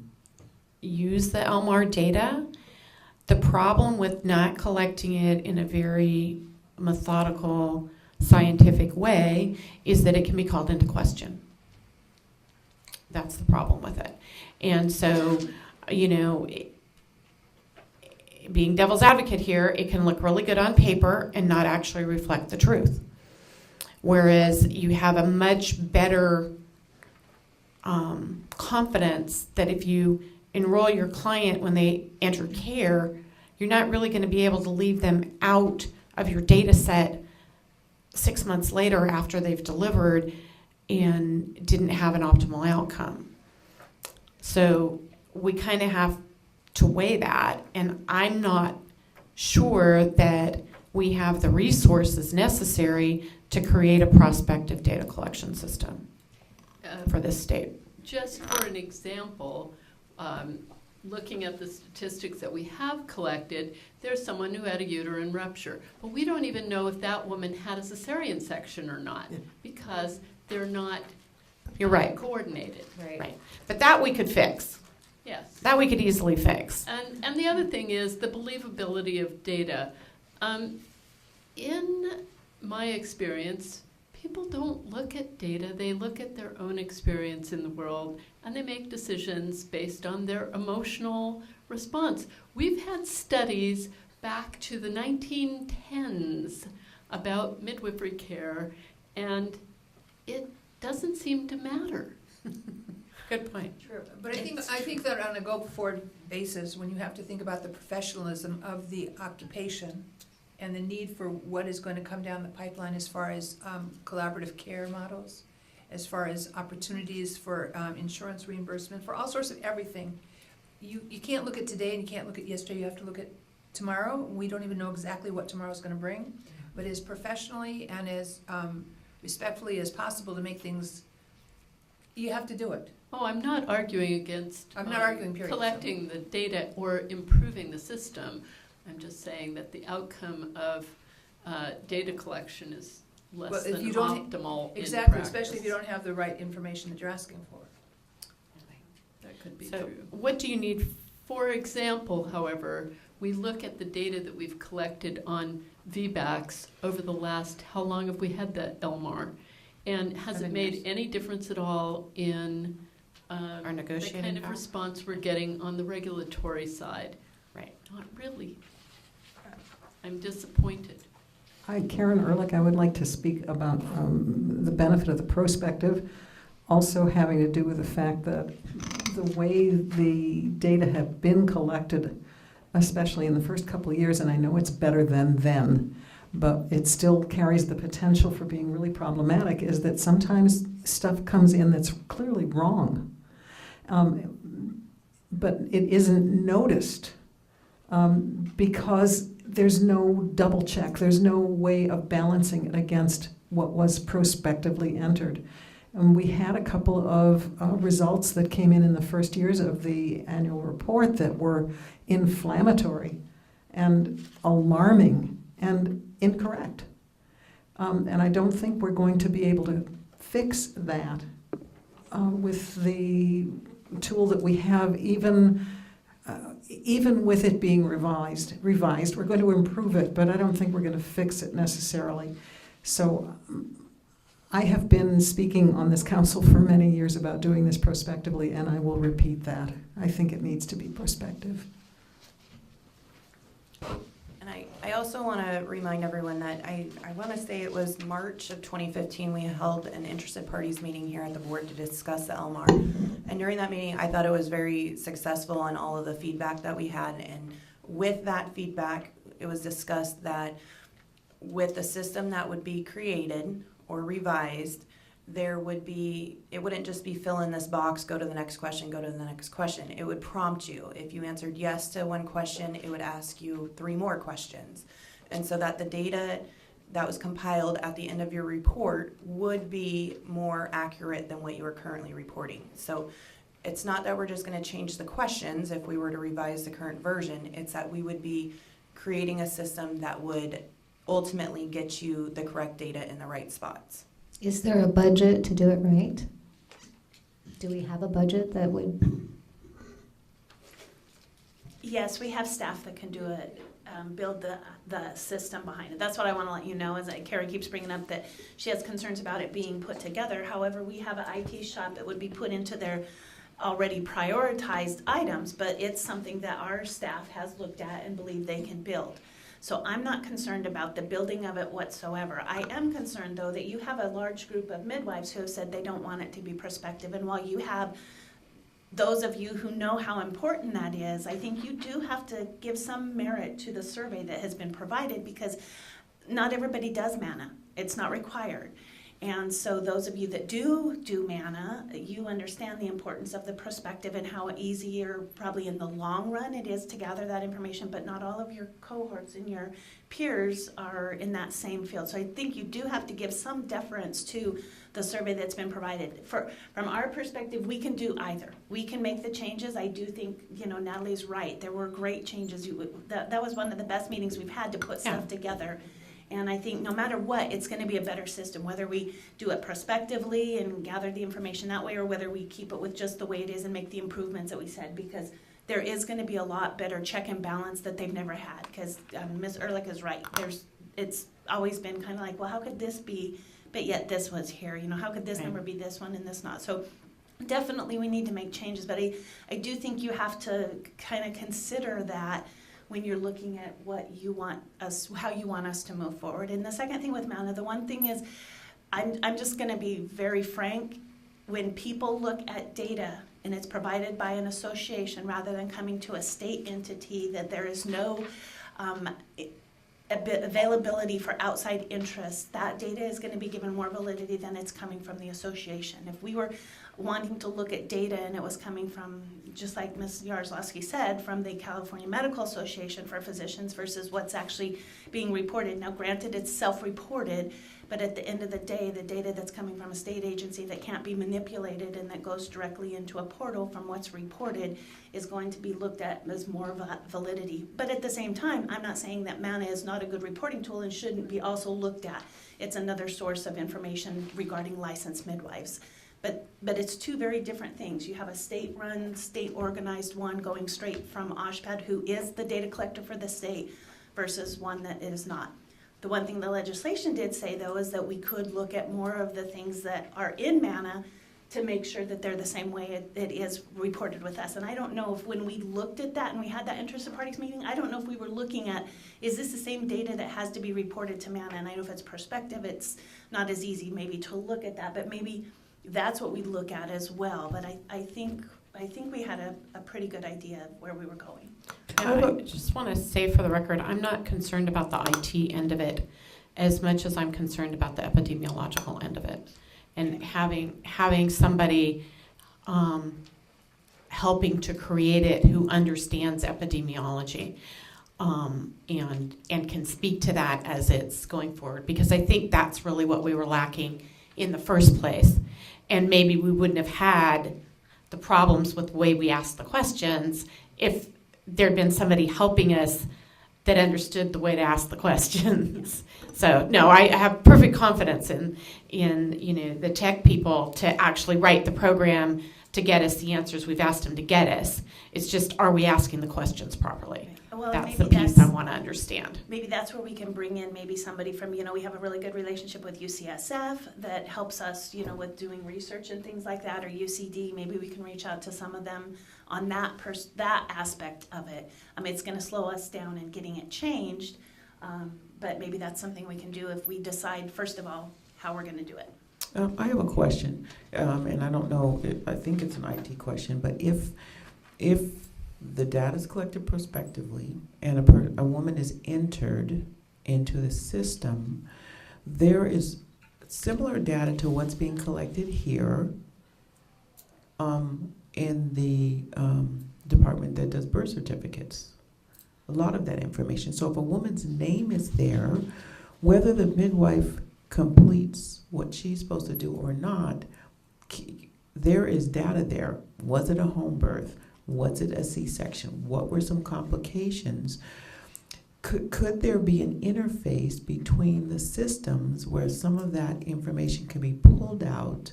use the Elmar data. The problem with not collecting it in a very methodical, scientific way is that it can be called into question. That's the problem with it. And so, you know, being devil's advocate here, it can look really good on paper and not actually reflect the truth. Whereas you have a much better confidence that if you enroll your client when they enter care, you're not really going to be able to leave them out of your data set 6 months later after they've delivered and didn't have an optimal outcome. So we kind of have to weigh that, and I'm not sure that we have the resources necessary to create a prospective data collection system for this state. Just for an example, looking at the statistics that we have collected, there's someone who had a uterine rupture, but we don't even know if that woman had a cesarean section or not, because they're not You're right. coordinated. Right. But that we could fix. Yes. That we could easily fix. And the other thing is the believability of data. In my experience, people don't look at data, they look at their own experience in the world, and they make decisions based on their emotional response. We've had studies back to the 1910s about midwifery care, and it doesn't seem to matter. Good point. Sure, but I think that on a go-forward basis, when you have to think about the professionalism of the occupation and the need for what is going to come down the pipeline as far as collaborative care models, as far as opportunities for insurance reimbursement, for all sorts of everything, you can't look at today and you can't look at yesterday, you have to look at tomorrow. We don't even know exactly what tomorrow's going to bring, but as professionally and as respectfully as possible to make things, you have to do it. Oh, I'm not arguing against I'm not arguing, period. collecting the data or improving the system. I'm just saying that the outcome of data collection is less Well, if than you don't- optimal Exactly, in practice. especially if you don't have the right information that you're asking for. That could be So true. what do you need? For example, however, we look at the data that we've collected on VBACs over the last, how long have we had that, Elmar? And has it 7 made years. any difference at all in Our the negotiating kind of power? response we're getting on the regulatory side? Right. Not really. I'm disappointed. Hi, Karen Ehrlich. I would like to speak about the benefit of the prospective, also having to do with the fact that the way the data have been collected, especially in the first couple of years, and I know it's better than then, but it still carries the potential for being really problematic, is that sometimes stuff comes in that's clearly wrong, but it isn't noticed because there's no double check, there's no way of balancing it against what was prospectively entered. And we had a couple of results that came in the first years of the annual report that were inflammatory and alarming and incorrect. And I don't think we're going to be able to fix that with the tool that we have, even with it being revised. We're going to improve it, but I don't think we're going to fix it necessarily. So I have been speaking on this council for many years about doing this prospectively, and I will repeat that. I think it needs to be prospective. And I also want to remind everyone that I want to say it was March of 2015, we held an interested parties meeting here at the board to discuss the LMAR. And during that meeting, I thought it was very successful on all of the feedback that we had. And with that feedback, it was discussed that with the system that would be created or revised, there would be, it wouldn't just be fill in this box, go to the next question, go to the next question. It would prompt you. If you answered yes to one question, it would ask you 3 more questions. And so that the data that was compiled at the end of your report would be more accurate than what you are currently reporting. So it's not that we're just going to change the questions if we were to revise the current version. It's that we would be creating a system that would ultimately get you the correct data in the right spots. Is there a budget to do it right? Do we have a budget that would? Yes, we have staff that can do it, build the system behind it. That's what I want to let you know, is that Carrie keeps bringing up that she has concerns about it being put together. However, we have an IT shop that would be put into their already prioritized items, but it's something that our staff has looked at and believe they can build. So I'm not concerned about the building of it whatsoever. I am concerned, though, that you have a large group of midwives who have said they don't want it to be prospective. And while you have those of you who know how important that is, I think you do have to give some merit to the survey that has been provided, because not everybody does MANA. It's not required. And so those of you that do MANA, you understand the importance of the prospective and how easier, probably in the long run, it is to gather that information, but not all of your cohorts and your peers are in that same field. So I think you do have to give some deference to the survey that's been provided. From our perspective, we can do either. We can make the changes. I do think, Natalie's right. There were great changes. That was one of the best meetings we've had to put stuff together. And I think no matter what, it's going to be a better system, whether we do it prospectively and gather the information that way, or whether we keep it with just the way it is and make the improvements that we said, because there is going to be a lot better check and balance that they've never had. Because Ms. Ehrlich is right. It's always been kind of like, well, how could this be, but yet this was here? How could this number be this one and this not? So definitely we need to make changes, but I do think you have to kind of consider that when you're looking at how you want us to move forward. And the second thing with MANA, the one thing is, I'm just going to be very frank. When people look at data and it's provided by an association rather than coming to a state entity, that there is no availability for outside interests, that data is going to be given more validity than it's coming from the association. If we were wanting to look at data and it was coming from, just like Ms. Jaroslawski said, from the California Medical Association for Physicians versus what's actually being reported. Now granted, it's self-reported, but at the end of the day, the data that's coming from a state agency that can't be manipulated and that goes directly into a portal from what's reported is going to be looked at as more of a validity. But at the same time, I'm not saying that MANA is not a good reporting tool and shouldn't be also looked at. It's another source of information regarding licensed midwives. But it's two very different things. You have a state-run, state-organized one going straight from OSHPAD, who is the data collector for the state, versus one that is not. The one thing the legislation did say, though, is that we could look at more of the things that are in MANA to make sure that they're the same way it is reported with us. And I don't know if when we looked at that and we had that interested parties meeting, I don't know if we were looking at, is this the same data that has to be reported to MANA? And I know if it's prospective, it's not as easy maybe to look at that, but maybe that's what we look at as well. But I think we had a pretty good idea of where we were going. And I just want to say for the record, I'm not concerned about the IT end of it as much as I'm concerned about the epidemiological end of it. And having somebody helping to create it who understands epidemiology and can speak to that as it's going forward. Because I think that's really what we were lacking in the first place. And maybe we wouldn't have had the problems with the way we asked the questions if there'd been somebody helping us that understood the way to ask the questions. So no, I have perfect confidence in the tech people to actually write the program to get us the answers we've asked them to get us. It's just, are we asking the questions properly? Well, That's maybe the piece I want to understand. Maybe that's where we can bring in maybe somebody from, we have a really good relationship with UCSF that helps us, with doing research and things like that, or UCD. Maybe we can reach out to some of them on that aspect of it. It's going to slow us down in getting it changed, but maybe that's something we can do if we decide, first of all, how we're going to do it. I have a question, and I don't know, I think it's an IT question, but if the data is collected prospectively and a woman is entered into the system, there is similar data to what's being collected here in the department that does birth certificates. a lot of that information. So if a woman's name is there, whether the midwife completes what she's supposed to do or not, there is data there. Was it a home birth? Was it a C-section? What were some complications? Could there be an interface between the systems where some of that information can be pulled out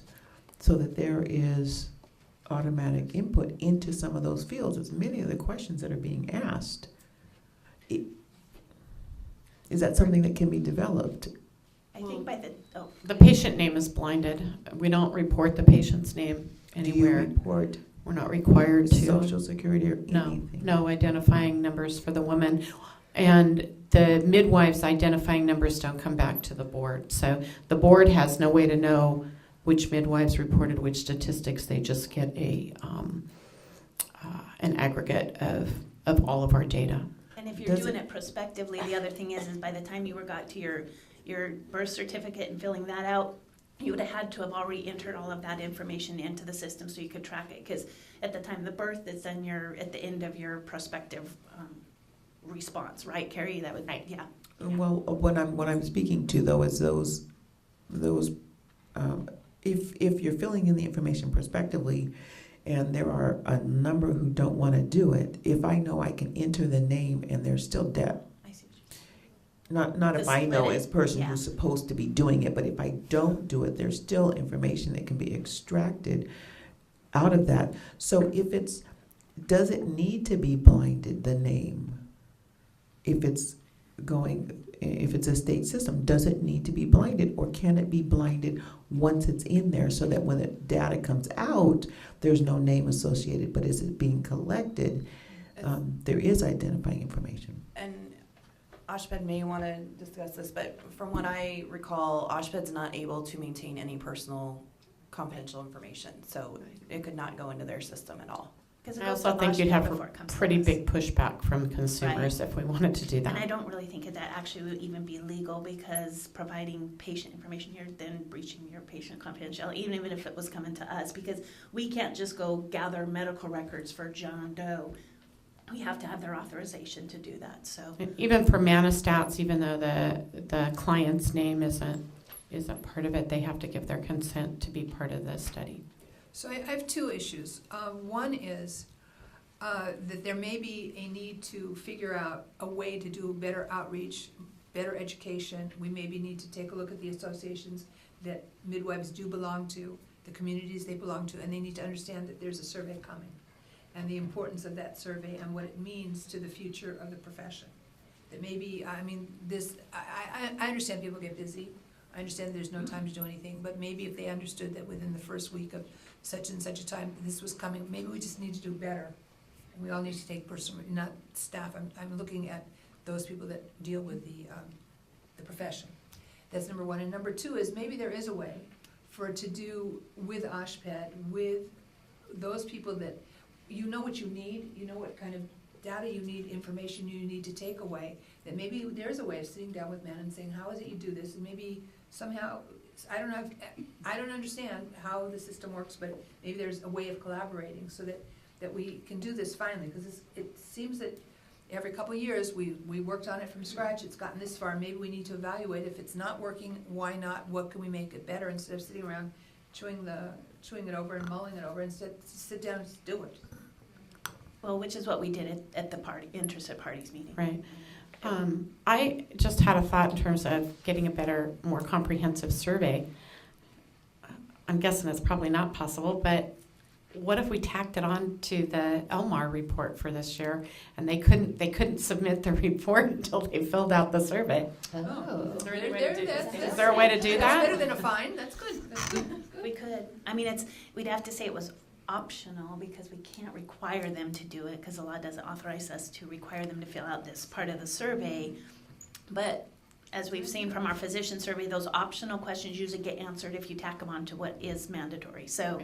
so that there is automatic input into some of those fields? There's many of the questions that are being asked. Is that something that can be developed? I think by the, oh, The patient name is blinded. We don't report the patient's name anywhere. Do you report We're not required to. Social Security or No, anything? no identifying numbers for the woman. And the midwives' identifying numbers don't come back to the board. So the board has no way to know which midwives reported which statistics. They just get an aggregate of all of our data. and if you're Does doing it prospectively, the other thing is by the time you got to your birth certificate and filling that out, you would have had to have already entered all of that information into the system so you could track it, because at the time of the birth, it's then you're at the end of your prospective response, right, Carrie? That would, yeah. Well, what I'm speaking to though is those if you're filling in the information prospectively, and there are a number who don't want to do it, if I know I can enter the name and there's still debt. I see what you're saying. Not The if I know split as person yeah. who's supposed to be doing it, but if I don't do it, there's still information that can be extracted out of that. So does it need to be blinded, the name? If it's a state system, does it need to be blinded, or can it be blinded once it's in there so that when the data comes out, there's no name associated, but as it's being collected, there is identifying information? And OSHPD may want to discuss this, but from what I recall, OSHPD's not able to maintain any personal confidential information, so it could not go into their system at all. Because it I goes also to think you'd OSHPD have before a it comes to pretty us. big pushback from consumers if we wanted to do And I that. don't really think that actually would even be legal, because providing patient information here, then breaching your patient confidentiality, even if it was coming to us, because we can't just go gather medical records for John Doe. We have to have their authorization to do that, so. And even for Manistats, even though the client's name isn't part of it, they have to give their consent to be part of the study. So I have two issues. One is that there may be a need to figure out a way to do better outreach, better education. We maybe need to take a look at the associations that midwives do belong to, the communities they belong to, and they need to understand that there's a survey coming and the importance of that survey and what it means to the future of the profession. That maybe, I mean, I understand people get busy. I understand there's no time to do anything, but maybe if they understood that within the first week of such and such a time this was coming, maybe we just need to do better. And we all need to take personal, not staff. I'm looking at those people that deal with the profession. That's number one. And number two is maybe there is a way for it to do with OSHPD, with those people that you know what you need, you know what kind of data you need, information you need to take away, that maybe there's a way of sitting down with men and saying, how is it you do this? And maybe somehow, I don't understand how the system works, but maybe there's a way of collaborating so that we can do this finally, because it seems that every couple of years we worked on it from scratch, it's gotten this far, maybe we need to evaluate if it's not working, why not, what can we make it better, instead of sitting around chewing it over and mulling it over, instead sit down and just do it. Well, which is what we did at the interested parties meeting. Right. I just had a thought in terms of getting a better, more comprehensive survey. I'm guessing it's probably not possible, but what if we tacked it on to the Elmar report for this year, and they couldn't submit the report until they filled out the survey? Oh. Is there a way to do that? That's better than a fine, that's good, that's good. We could. I mean, we'd have to say it was optional, because we can't require them to do it, because the law doesn't authorize us to require them to fill out this part of the survey. But as we've seen from our physician survey, those optional questions usually get answered if you tack them on to what is mandatory. So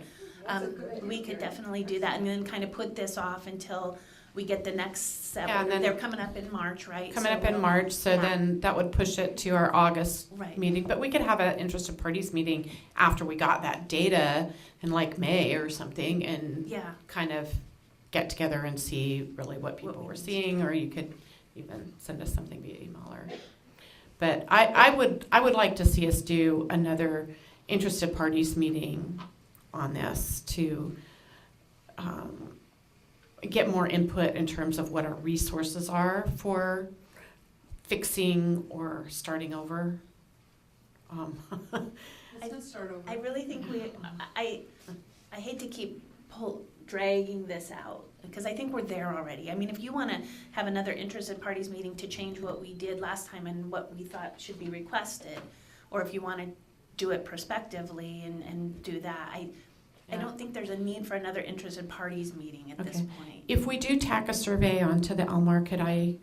we could definitely do that, and then kind of put this off until we get the next step. Yeah, and then they're coming up in March, right? Coming up in March, so then that would push it to our August Right. meeting. But we could have an interested parties meeting after we got that data in like May or something, and Yeah. kind of get together and see really what people were seeing, or you could even send us something via email or. But I would like to see us do another interested parties meeting on this to get more input in terms of what our resources are for fixing or starting over. Let's not start over. I really think I hate to keep dragging this out, because I think we're there already. I mean, if you want to have another interested parties meeting to change what we did last time and what we thought should be requested, or if you want to do it prospectively and do that, I don't think there's a need for another interested parties meeting at this point. If we do tack a survey onto the Elmar, could I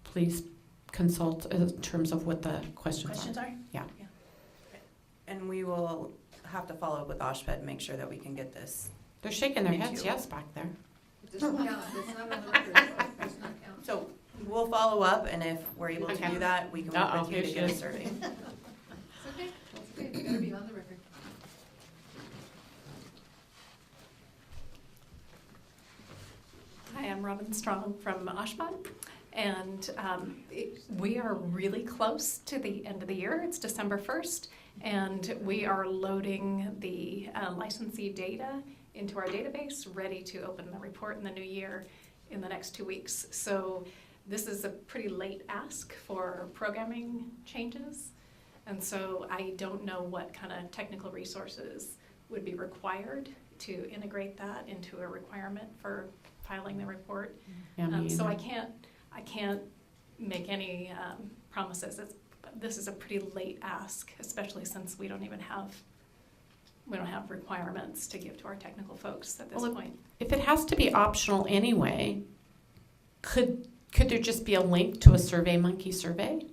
please consult in terms of what the questions are? Yeah. And we will have to follow up with OSHPD and make sure that we can get this. They're shaking their Me heads too. yes back there. It doesn't count, it's not on the record, it does not count. So we'll follow up, and if we're able to Okay. do that, we can work Uh-oh, with you here to she get a is. survey. It's okay, it's okay, we gotta be on the record. Hi, I'm Robin Strong from OSHPD, and we are really close to the end of the year. It's December 1st, and we are loading the licensee data into our database, ready to open the report in the new year in the next 2 weeks. So this is a pretty late ask for programming changes, and so I don't know what kind of technical resources would be required to integrate that into a requirement for filing the report. Yeah, me So either. I can't make any promises. This is a pretty late ask, especially since we don't have requirements to give to our technical folks at this Well, point. If it has to be optional anyway, could there just be a link to a SurveyMonkey survey?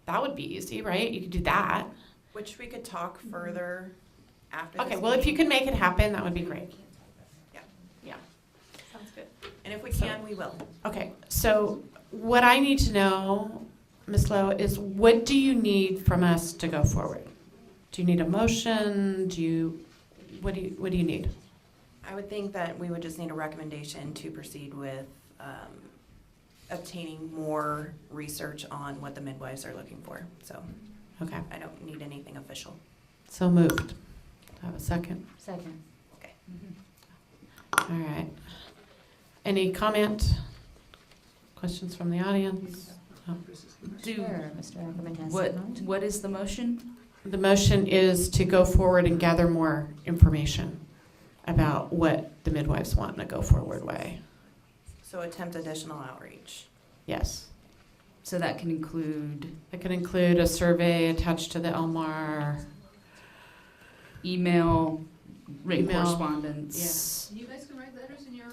That would be easy, right? You could do that. Which we could talk further after this Okay, well, if you meeting. can make it happen, that would be great. Sounds good. And if we can, we will. Okay, so what I need to know, Ms. Lowe, is what do you need from us to go forward? Do you need a motion? What do you need? I would think that we would just need a recommendation to proceed with obtaining more research on what the midwives are looking for. So Okay, I don't need anything official. so moved. Do I have a second? Second. All right. Any comment? Questions from the audience? Sure, Mr. Ackerman has What, something. what is the motion? The motion is to go forward and gather more information about what the midwives want in a go-forward way. So attempt additional outreach. Yes. So that can include It could include a survey attached to the Elmar. email, written Email, correspondence. You guys can write letters in your,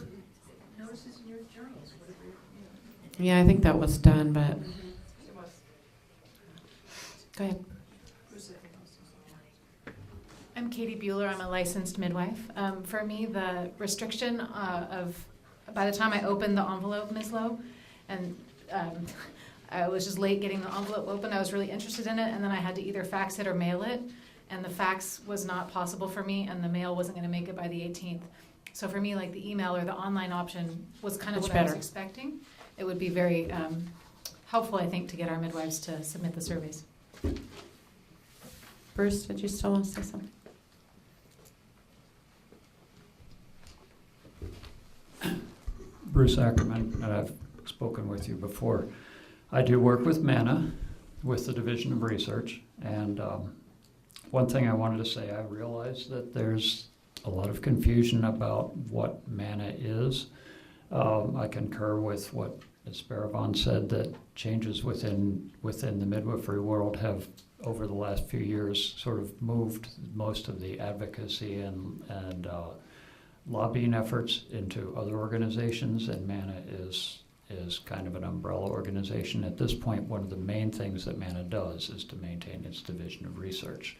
notices in your journals, whatever, Yeah, I think that was done, but go ahead. I'm Katie Bueller. I'm a licensed midwife. For me, the restriction of by the time I opened the envelope, Ms. Lowe, and I was just late getting the envelope open. I was really interested in it, and then I had to either fax it or mail it, and the fax was not possible for me, and the mail wasn't going to make it by the 18th. So for me, like the email or the online option was kind of Much what I was better. expecting. It would be very helpful, I think, to get our midwives to submit the surveys. Bruce, did you still want to say something? Bruce Ackerman, and I've spoken with you before. I do work with MANA, with the Division of Research, and one thing I wanted to say, I realize that there's a lot of confusion about what MANA is. I concur with what Ms. Barabon said, that changes within the midwifery world have, over the last few years, sort of moved most of the advocacy and lobbying efforts into other organizations, and MANA is kind of an umbrella organization. At this point, one of the main things that MANA does is to maintain its division of research.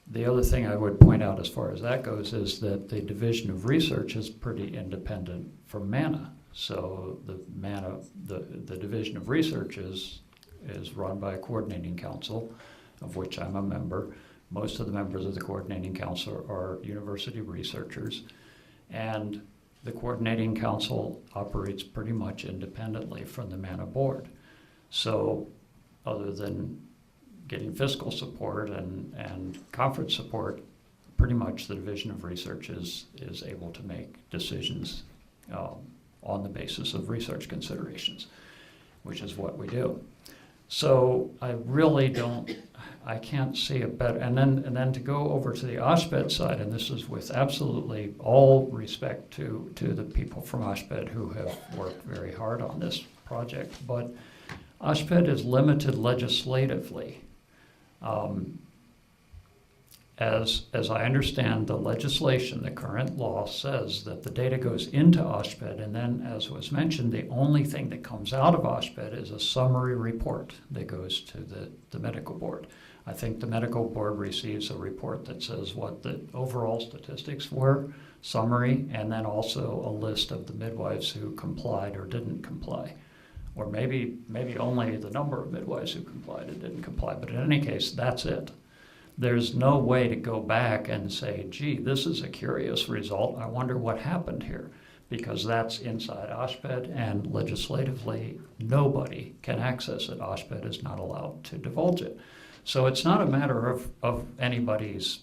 The other thing I would point out as far as that goes is that the division of research is pretty independent from MANA. So the division of research is run by a coordinating council, of which I'm a member. Most of the members of the coordinating council are university researchers. And the coordinating council operates pretty much independently from the MANA board. So other than getting fiscal support and conference support, pretty much the Division of Research is able to make decisions on the basis of research considerations, which is what we do. So I really I can't see a better, and then to go over to the OSPED side, and this is with absolutely all respect to the people from OSPED who have worked very hard on this project, but OSPED is limited legislatively. As I understand the legislation, the current law says that the data goes into OSPED, and then, as was mentioned, the only thing that comes out of OSPED is a summary report that goes to the medical board. I think the medical board receives a report that says what the overall statistics were, summary, and then also a list of the midwives who complied or didn't comply. Or maybe only the number of midwives who complied and didn't comply, but in any case, that's it. There's no way to go back and say, gee, this is a curious result. I wonder what happened here, because that's inside OSPED, and legislatively, nobody can access it. OSPED is not allowed to divulge it. So it's not a matter of anybody's,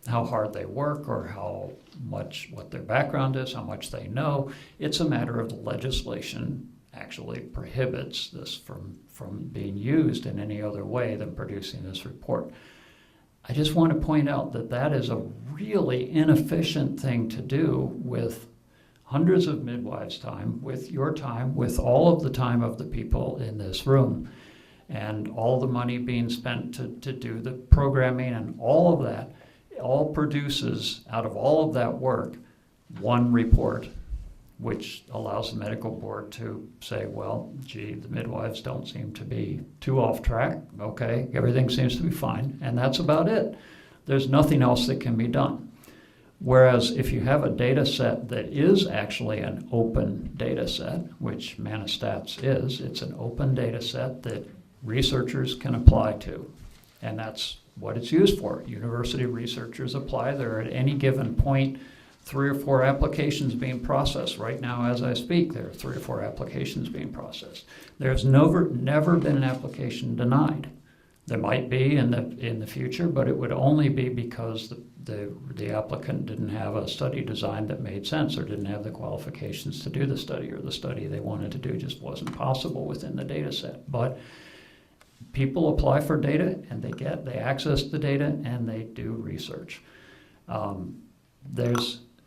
how hard they work or how much, what their background is, how much they know. It's a matter of the legislation actually prohibits this from being used in any other way than producing this report. I just want to point out that that is a really inefficient thing to do with hundreds of midwives' time, with your time, with all of the time of the people in this room, and all the money being spent to do the programming and all of that. It all produces, out of all of that work, one report, which allows the medical board to say, well, gee, the midwives don't seem to be too off track. Okay, everything seems to be fine, and that's about it. There's nothing else that can be done. Whereas if you have a data set that is actually an open data set, which Manastats is, it's an open data set that researchers can apply to, and that's what it's used for. University researchers apply. There are at any given point 3 or 4 applications being processed. Right now, as I speak, there are 3 or 4 applications being processed. There's never been an application denied. There might be in the future, but it would only be because the applicant didn't have a study design that made sense, or didn't have the qualifications to do the study, or the study they wanted to do just wasn't possible within the data set. But people apply for data, and they access the data, and they do research.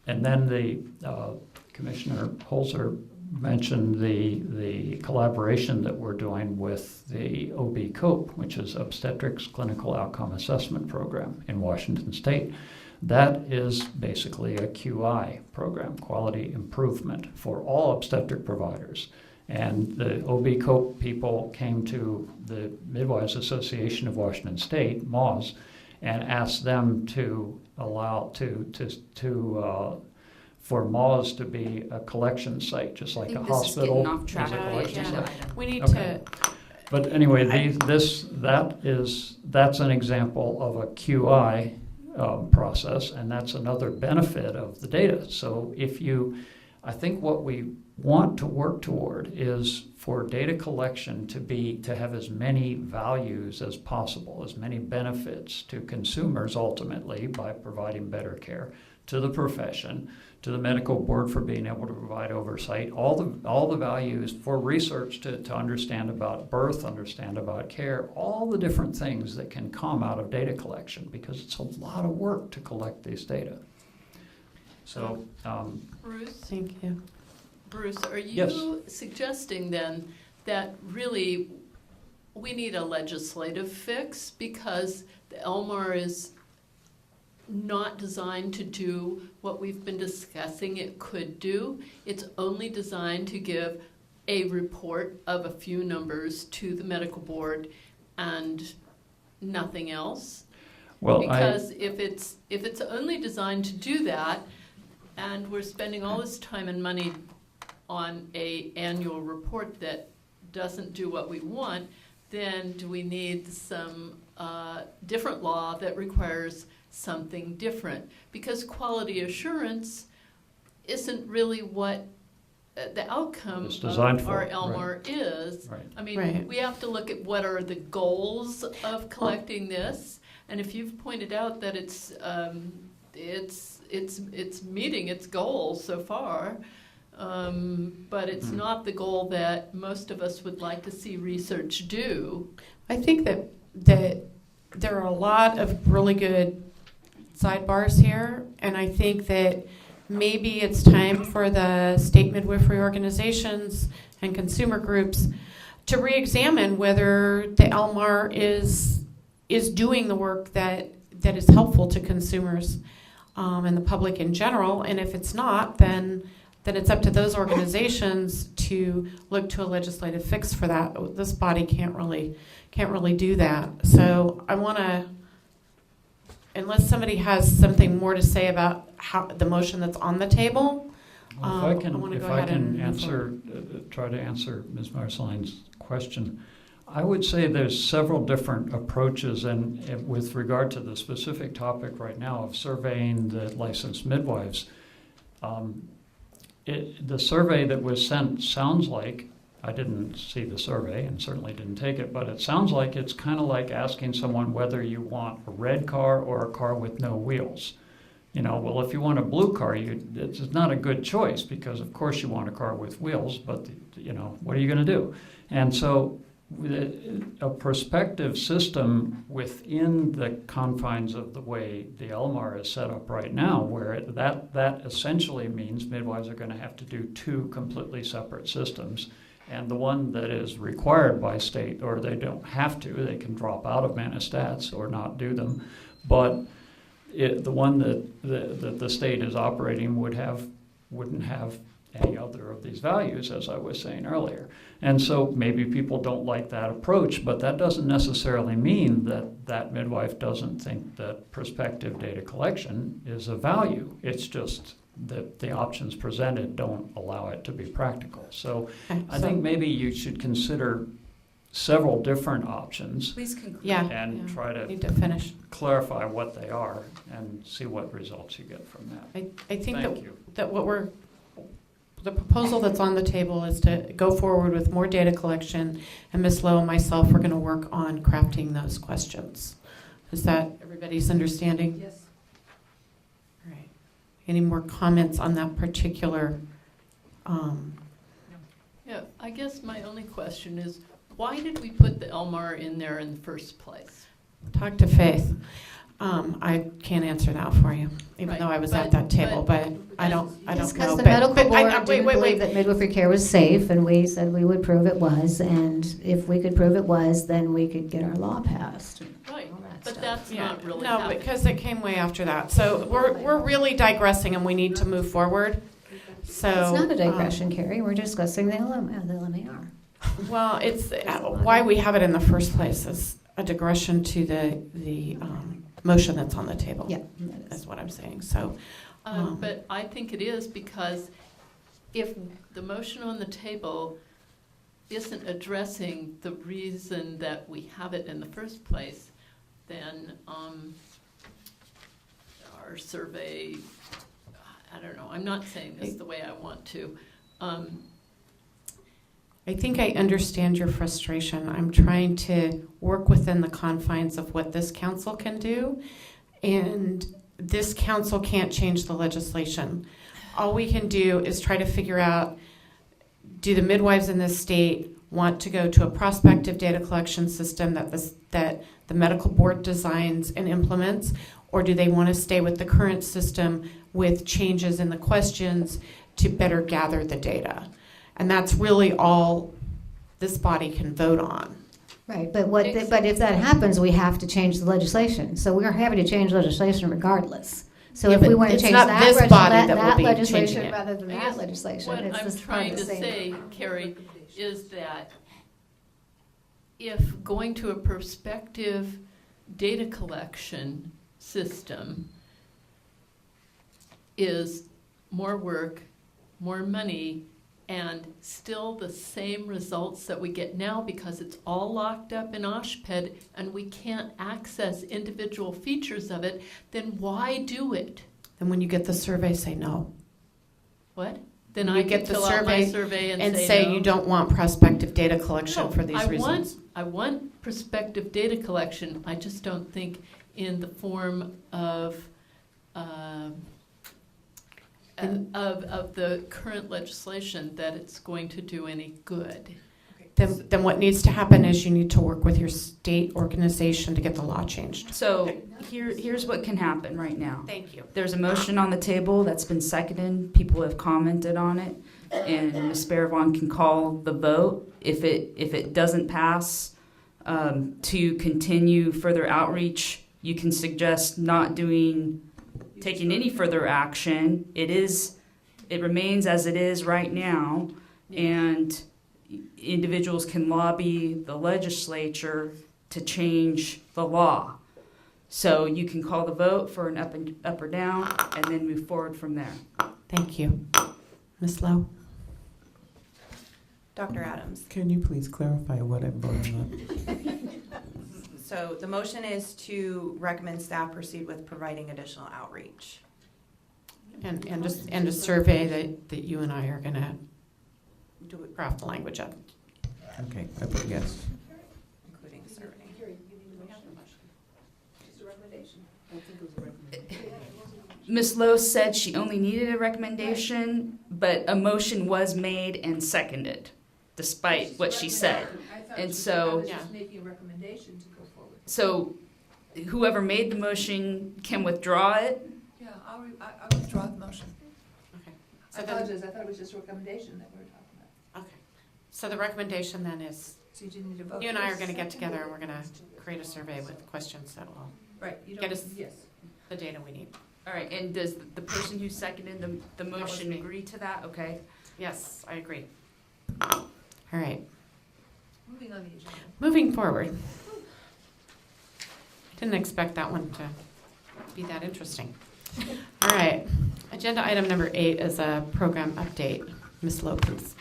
And then the Commissioner Holzer mentioned the collaboration that we're doing with the OB COPE, which is Obstetrics Clinical Outcome Assessment Program in Washington State. That is basically a QI program, quality improvement, for all obstetric providers. And the OB COPE people came to the Midwives Association of Washington State, MAWS, and asked them to allow for MAWS to be a collection site, just like a hospital. Getting off track is a of the collection agenda site. item. We need Okay. But anyway, that's an example of a QI process, and that's another benefit of the data. So I think what we want to work toward is for data collection to have as many values as possible, as many benefits to consumers ultimately by providing better care, to the profession, to the medical board for being able to provide oversight, all the values for research to understand about birth, understand about care, all the different things that can come out of data collection, because it's a lot of work to collect these data. So, Bruce? Thank you. Bruce, are you Yes. suggesting then that really we need a legislative fix because the LMAR is not designed to do what we've been discussing it could do? It's only designed to give a report of a few numbers to the medical board and nothing else? well, Because if it's only designed to do that, and we're spending all this time and money on a annual report that doesn't do what we want, then do we need some different law that requires something different? Because quality assurance isn't really what the outcome It's designed of for, our right. LMAR is. Right. I mean, Right. we have to look at what are the goals of collecting this, and if you've pointed out that it's meeting its goals so far, but it's not the goal that most of us would like to see research do. I think that there are a lot of really good sidebars here, and I think that maybe it's time for the state midwifery organizations and consumer groups to re-examine whether the LMAR is doing the work that is helpful to consumers and the public in general. And if it's not, then it's up to those organizations to look to a legislative fix for that. This body can't really do that. So I want to, unless somebody has something more to say about how the motion that's on the table, Well, I want to go ahead and move forward. try to answer Ms. Marceline's question, I would say there's several different approaches, and with regard to the specific topic right now of surveying the licensed midwives, the survey that was sent sounds like, I didn't see the survey and certainly didn't take it, but it sounds like it's kind of like asking someone whether you want a red car or a car with no wheels. You know, well, if you want a blue car, it's not a good choice because, of course, you want a car with wheels, but, you know, what are you going to do? And so a prospective system within the confines of the way the LMAR is set up right now, where that essentially means midwives are going to have to do two completely separate systems. And the one that is required by state, or they don't have to, they can drop out of manistats or not do them. But the one that the state is operating wouldn't have any other of these values, as I was saying earlier. And so maybe people don't like that approach, but that doesn't necessarily mean that midwife doesn't think that prospective data collection is a value. It's just that the options presented don't allow it to be practical. So I think maybe you should consider several different options. Please conclude. And try to need to finish. clarify what they are and see what results you get from that. I think Thank you. that the proposal that's on the table is to go forward with more data collection, and Ms. Lowe and myself are going to work on crafting those questions. Is that everybody's understanding? Yes. All right. Any more comments on that particular? Yeah, I guess my only question is, why did we put the LMAR in there in the first place? Talk to Faith. I can't answer that for you, even Right, though I was but- at that table, but I don't It's know. because the But- medical but board wait, didn't wait, believe wait. that midwifery care was safe, and we said we would prove it was, and if we could prove it was, then we could get our law passed. Right, All that but stuff. that's Yeah, not really no, happening. because it came way after that. So we're really digressing, and we need to move forward. So It's not a digression, Carrie, we're discussing the LMAR. Well, it's why we have it in the first place is a digression to the motion that's on the table. Yeah, that is. That's what I'm saying. So But I think it is because if the motion on the table isn't addressing the reason that we have it in the first place, then our survey, I don't know, I'm not saying this the way I want to. I think I understand your frustration. I'm trying to work within the confines of what this council can do, and this council can't change the legislation. All we can do is try to figure out, do the midwives in this state want to go to a prospective data collection system that the medical board designs and implements, or do they want to stay with the current system with changes in the questions to better gather the data? And that's really all this body can vote on. Right, but if that happens, we have to change the legislation. So we're happy to change legislation regardless. So Yeah, if we but want to it's change not that, this body that will that be legislation changing it. rather than I that guess legislation, What it's I'm just trying to the same. say, Carrie, is that if going to a prospective data collection system is more work, more money, and still the same results that we get now because it's all locked up in OSHPD and we can't access individual features of it, then why do it? And when you get the survey, say no. What? Then You I get could the fill out my survey survey and say say no. you don't want prospective data collection No, for these reasons. I want prospective data collection. I just don't think in the form of the current legislation that it's going to do any good. Then what needs to happen is you need to work with your state organization to get the law changed. So here's what can happen right now. Thank you. There's a motion on the table that's been seconded. People have commented on it, and Ms. Barravon can call the vote. If it doesn't pass, to continue further outreach, you can suggest not taking any further action. It remains as it is right now, and individuals can lobby the legislature to change the law. So you can call the vote for an up or down, and then move forward from there. Thank you. Ms. Lowe? Dr. Adams. Can you please clarify what I'm voting on? So the motion is to recommend staff proceed with providing additional outreach. And a survey that you and I are going to craft the language of. Okay, I vote yes. Including survey. Ms. Lowe said she only needed a recommendation, but a motion was made and seconded, despite what she said. And so, was just making a recommendation to go forward. So whoever made the motion can withdraw it. Yeah, I'll withdraw the motion. Okay. I apologize, I thought it was just a recommendation that we were talking about. Okay. So the recommendation then is, So you didn't need to vote. you and I are going to get together and we're going to create a survey with questions that will, Right, you Get don't, us- yes. the data we need. All right, and does the person who seconded the motion me. agree to that? Okay. Yes, I agree. All right. Moving on the agenda. Moving forward. Didn't expect that one to be that interesting. All right. Agenda item number 8 is a program update. Ms. Lowe, please.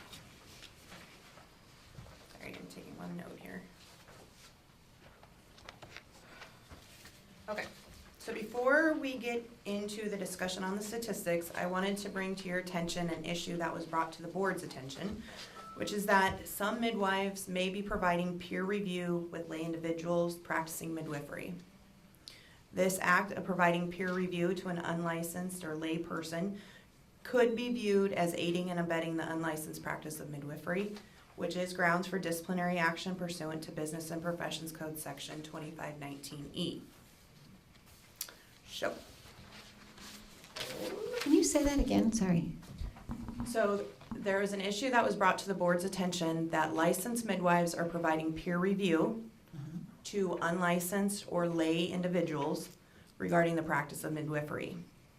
Sorry, I'm taking one note here. Okay, so before we get into the discussion on the statistics, I wanted to bring to your attention an issue that was brought to the board's attention, which is that some midwives may be providing peer review with lay individuals practicing midwifery. This act of providing peer review to an unlicensed or lay person could be viewed as aiding and abetting the unlicensed practice of midwifery, which is grounds for disciplinary action pursuant to Business and Professions Code Section 2519E. So, Can you say that again? Sorry. So there was an issue that was brought to the board's attention that licensed midwives are providing peer review to unlicensed or lay individuals regarding the practice of midwifery.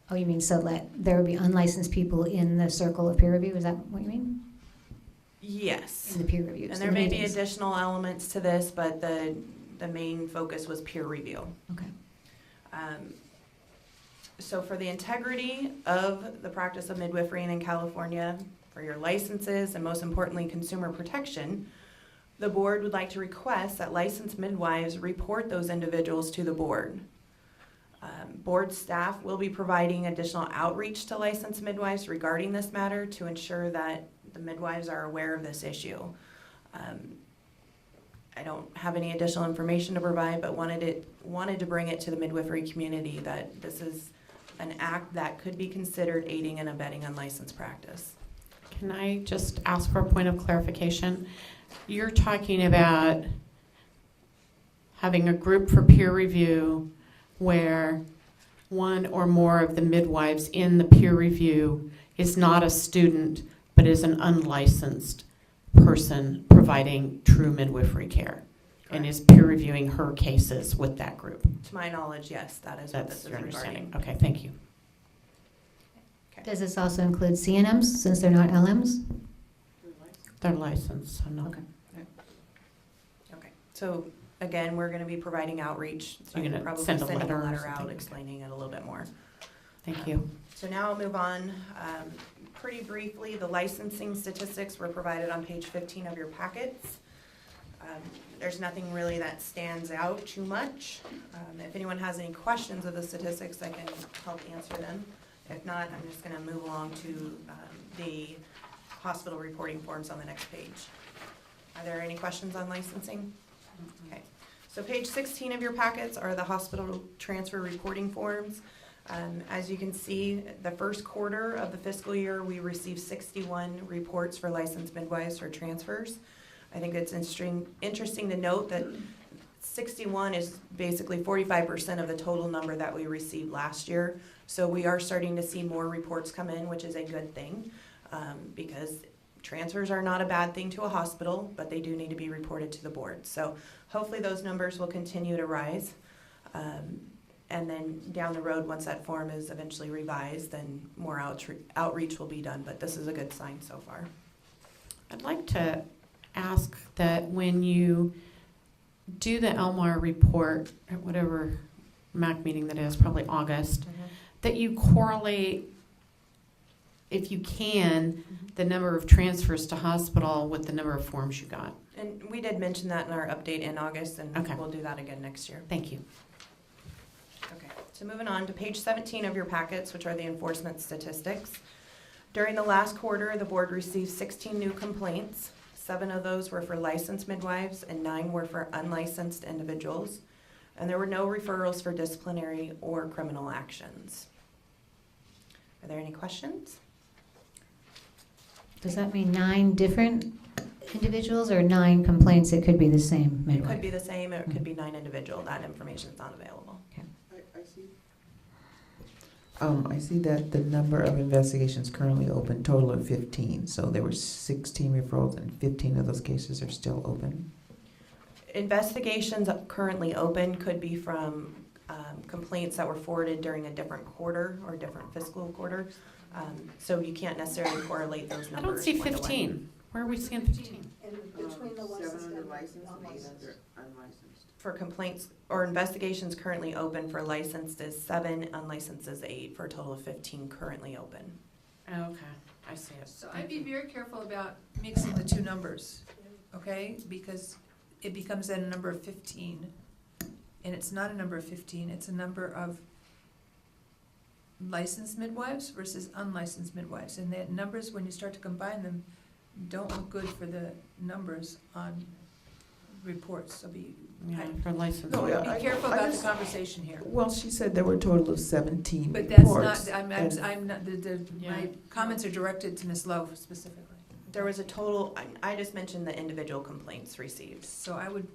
Oh, you mean so that there would be unlicensed people in the circle of peer review? Is that what you mean? Yes. In the peer reviews? And in there the may be meetings? additional elements to this, but the main focus was peer review. Okay. So for the integrity of the practice of midwifery in California, for your licenses, and most importantly, consumer protection, the board would like to request that licensed midwives report those individuals to the board. Board staff will be providing additional outreach to licensed midwives regarding this matter to ensure that the midwives are aware of this issue. I don't have any additional information to provide, but wanted to bring it to the midwifery community that this is an act that could be considered aiding and abetting unlicensed practice. Can I just ask for a point of clarification? You're talking about having a group for peer review where one or more of the midwives in the peer review is not a student, but is an unlicensed person providing true midwifery care and is peer reviewing her cases with that group. To my knowledge, yes, that is what That's this is your regarding. understanding. Okay, thank you. Does this also include CNMs since they're not LMs? They're licensed, so no. Okay. Okay, so again, we're gonna be providing outreach. So You're I'm gonna probably send a sending letter or out something? explaining it a little bit more. Thank you. So now I'll move on. Pretty briefly, the licensing statistics were provided on page 15 of your packets. There's nothing really that stands out too much. If anyone has any questions of the statistics, I can help answer them. If not, I'm just going to move along to the hospital reporting forms on the next page. Are there any questions on licensing? Okay. So page 16 of your packets are the hospital transfer reporting forms. As you can see, the first quarter of the fiscal year, we received 61 reports for licensed midwives for transfers. I think it's interesting to note that 61 is basically 45% of the total number that we received last year. So we are starting to see more reports come in, which is a good thing, because transfers are not a bad thing to a hospital, but they do need to be reported to the board. So hopefully those numbers will continue to rise. And then down the road, once that form is eventually revised, then more outreach will be done. But this is a good sign so far. I'd like to ask that when you do the Elmar report, at whatever MAC meeting that is, probably August, that you correlate, if you can, the number of transfers to hospital with the number of forms you got. And we did mention that in our update in August, and Okay. we'll do that again next year. Thank you. Okay, so moving on to page 17 of your packets, which are the enforcement statistics. During the last quarter, the board received 16 new complaints. 7 of those were for licensed midwives and 9 were for unlicensed individuals. And there were no referrals for disciplinary or criminal actions. Are there any questions? Does that mean 9 different individuals or 9 complaints? It could be the same It midwife. could be the same, or it could be 9 individual. That information is not available. I see that the number of investigations currently open, total of 15. So there were 16 referrals and 15 of those cases are still open. Investigations currently open could be from complaints that were forwarded during a different quarter or different fiscal quarter. So you can't necessarily correlate those I numbers. don't see one-to-one. 15. Where are we seeing 15? And between the licensed and licensed and 8 non-licensed. under unlicensed. For complaints or investigations currently open, for licensed is 7, unlicensed is 8, for a total of 15 currently open. Okay, I see it. So I'd be very careful about mixing the two numbers, okay? Because it becomes then a number of 15. And it's not a number of 15, it's a number of licensed midwives versus unlicensed midwives. And the numbers, when you start to combine them, don't look good for the numbers on reports. So be For license. No, yeah, be careful I about just- the conversation here. Well, she said there were a total of 17 But that's reports. not, I'm not, Yeah. my comments are directed to Ms. Lowe specifically. There was a total, I just mentioned the individual complaints received, So I would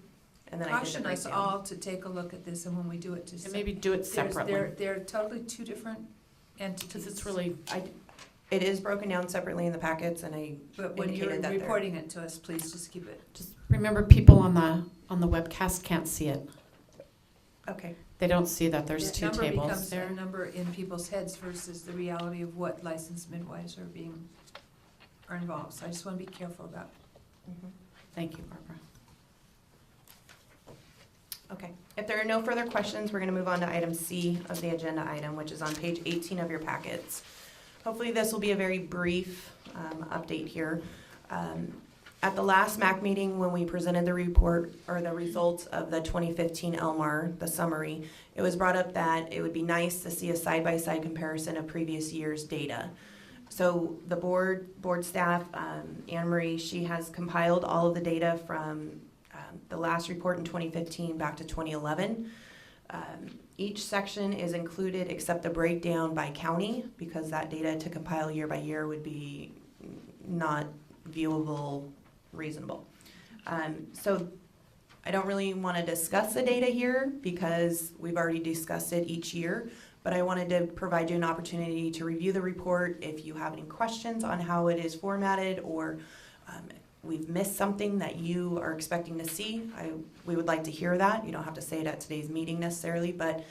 and then I did the caution us breakdown. all to take a look at this, and when we do it, to And maybe do it separately. They're totally two different entities. Because it's really, It is broken down separately in the packets, and I But when you're indicated that there. reporting it to us, please just keep it. just remember people on the webcast can't see it. Okay, They don't see that there's That 2 number tables becomes there. a number in people's heads versus the reality of what licensed midwives are involved. So I just want to be careful about. Thank you, Barbara. okay. If there are no further questions, we're going to move on to item C of the agenda item, which is on page 18 of your packets. Hopefully this will be a very brief update here. At the last MAC meeting, when we presented the report or the results of the 2015 Elmar, the summary, it was brought up that it would be nice to see a side-by-side comparison of previous year's data. So the board staff, Anne Marie, she has compiled all of the data from the last report in 2015 back to 2011. Each section is included except the breakdown by county, because that data to compile year by year would be not viewable, reasonable. So I don't really want to discuss the data here because we've already discussed it each year, but I wanted to provide you an opportunity to review the report. If you have any questions on how it is formatted, or we've missed something that you are expecting to see, we would like to hear that. You don't have to say it at today's meeting necessarily, but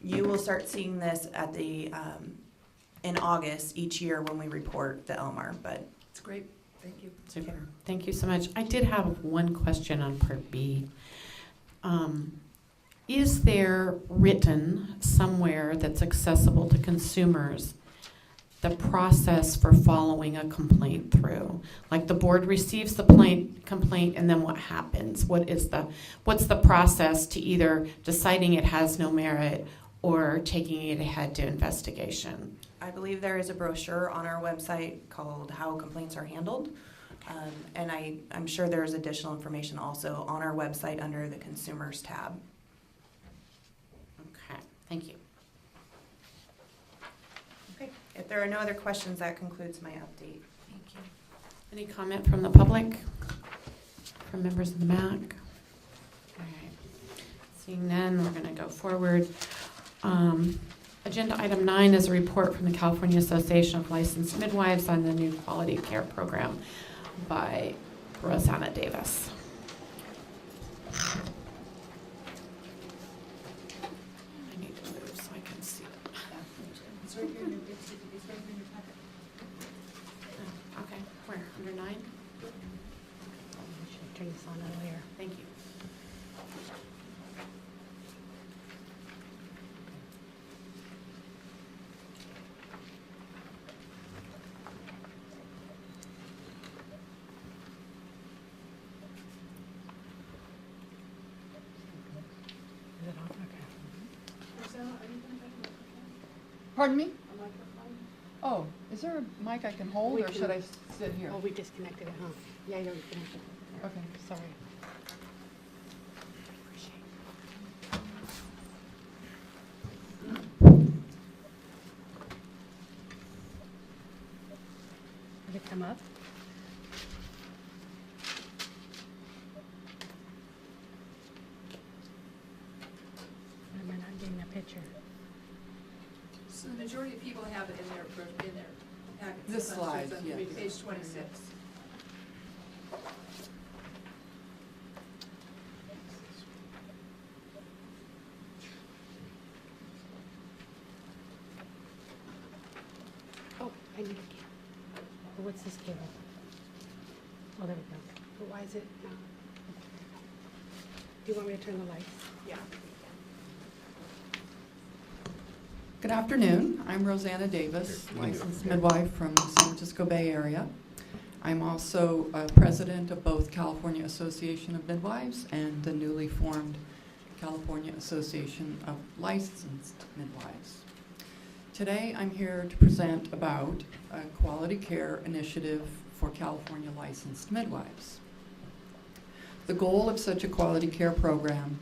you will start seeing this at in August each year when we report the Elmar. But It's great. Thank you. Super. Thank you so much. I did have one question on Part B. Is there written somewhere that's accessible to consumers the process for following a complaint through? Like the board receives the complaint and then what happens? What's the process to either deciding it has no merit or taking it ahead to investigation? I believe there is a brochure on our website called How Complaints Are Handled. And I'm sure there's additional information also on our website under the Consumers tab. Okay, thank you. Okay. If there are no other questions, that concludes my update. Thank you. Any comment from the public? From members of the MAC? All right. Seeing none, we're going to go forward. Agenda item 9 is a report from the California Association of Licensed Midwives on the new quality care program by Rosanna Davis. I need to move so I can see it. It's right here, it's right here in your packet. Oh, okay, where? Under 9? Should turn this on earlier. Thank you. Is it on? Okay. Pardon me? Oh, is there a mic I can hold, We or can- should I sit here? Oh, we disconnected it, huh? Yeah, you're connected. Okay. Sorry. Did it come up? Am I not getting a picture? So the majority of people have it in their packets. This So slide, it's on yes. Page 26. Oh, I need a cable. What's this cable? Oh, there we go. But why is it not? Do you want me to turn the lights? Yeah. Good afternoon. I'm Rosanna Davis, licensed midwife from the San Francisco Bay Area. I'm also president of both California Association of Midwives and the newly formed California Association of Licensed Midwives. Today I'm here to present about a quality care initiative for California licensed midwives. The goal of such a quality care program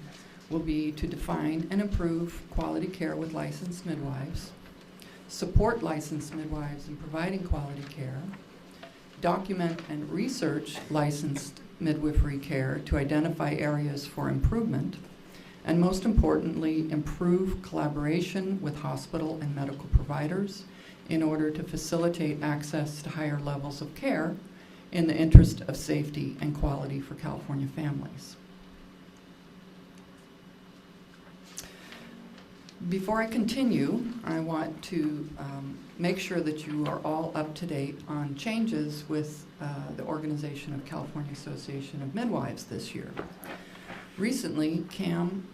will be to define and improve quality care with licensed midwives, support licensed midwives in providing quality care, document and research licensed midwifery care to identify areas for improvement, and most importantly, improve collaboration with hospital and medical providers in order to facilitate access to higher levels of care in the interest of safety and quality for California families. Before I continue, I want to make sure that you are all up to date on changes with the organization of California Association of Midwives this year. Recently, CAM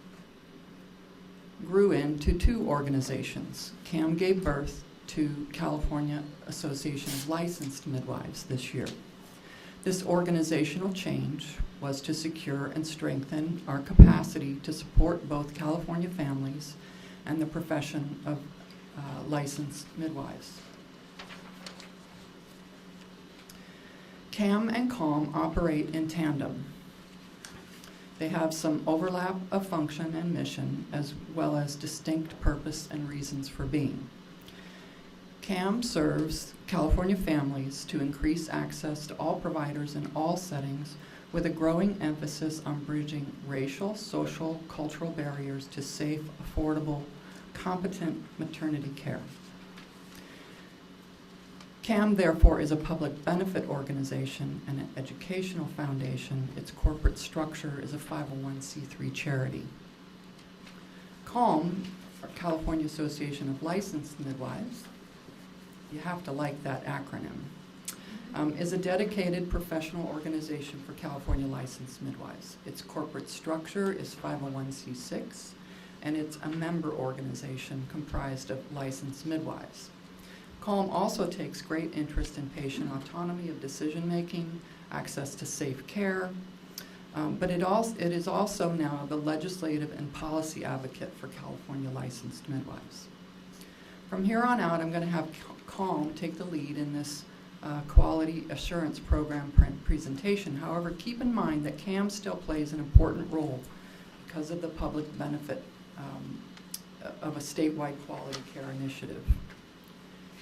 grew into two organizations. CAM gave birth to California Association of Licensed Midwives this year. This organizational change was to secure and strengthen our capacity to support both California families and the profession of licensed midwives. CAM and CALM operate in tandem. They have some overlap of function and mission, as well as distinct purpose and reasons for being. CAM serves California families to increase access to all providers in all settings, with a growing emphasis on bridging racial, social, cultural barriers to safe, affordable, competent maternity care. CAM, therefore, is a public benefit organization and an educational foundation. Its corporate structure is a 501c3 charity. CALM, or California Association of Licensed Midwives, you have to like that acronym, is a dedicated professional organization for California licensed midwives. Its corporate structure is 501c6, and it's a member organization comprised of licensed midwives. CALM also takes great interest in patient autonomy of decision-making, access to safe care, but it is also now the legislative and policy advocate for California licensed midwives. From here on out, I'm going to have CALM take the lead in this quality assurance program presentation. However, keep in mind that CAM still plays an important role because of the public benefit of a statewide quality care initiative.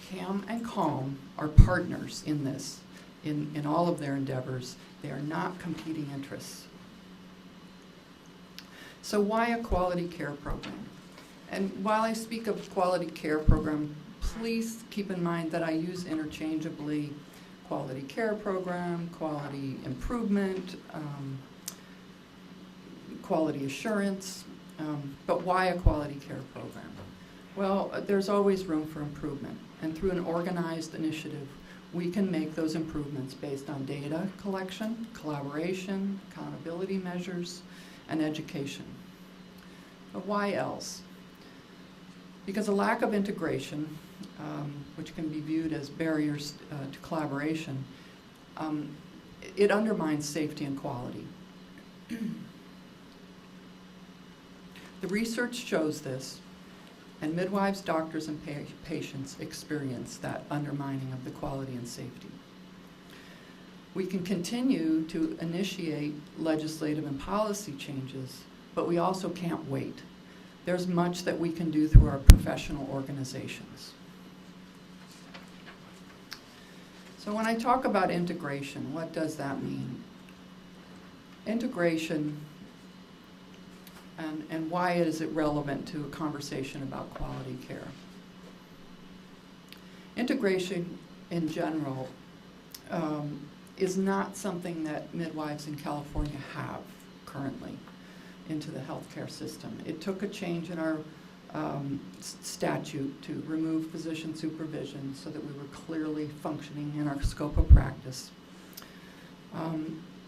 CAM and CALM are partners in this, in all of their endeavors. They are not competing interests. So why a quality care program? And while I speak of quality care program, please keep in mind that I use interchangeably quality care program, quality improvement, quality assurance, but why a quality care program? Well, there's always room for improvement, and through an organized initiative, we can make those improvements based on data collection, collaboration, accountability measures, and education. But why else? Because a lack of integration, which can be viewed as barriers to collaboration, it undermines safety and quality. The research shows this, and midwives, doctors, and patients experience that undermining of the quality and safety. We can continue to initiate legislative and policy changes, but we also can't wait. There's much that we can do through our professional organizations. So when I talk about integration, what does that mean? Integration, and why is it relevant to a conversation about quality care? Integration in general is not something that midwives in California have currently into the healthcare system. It took a change in our statute to remove physician supervision so that we were clearly functioning in our scope of practice.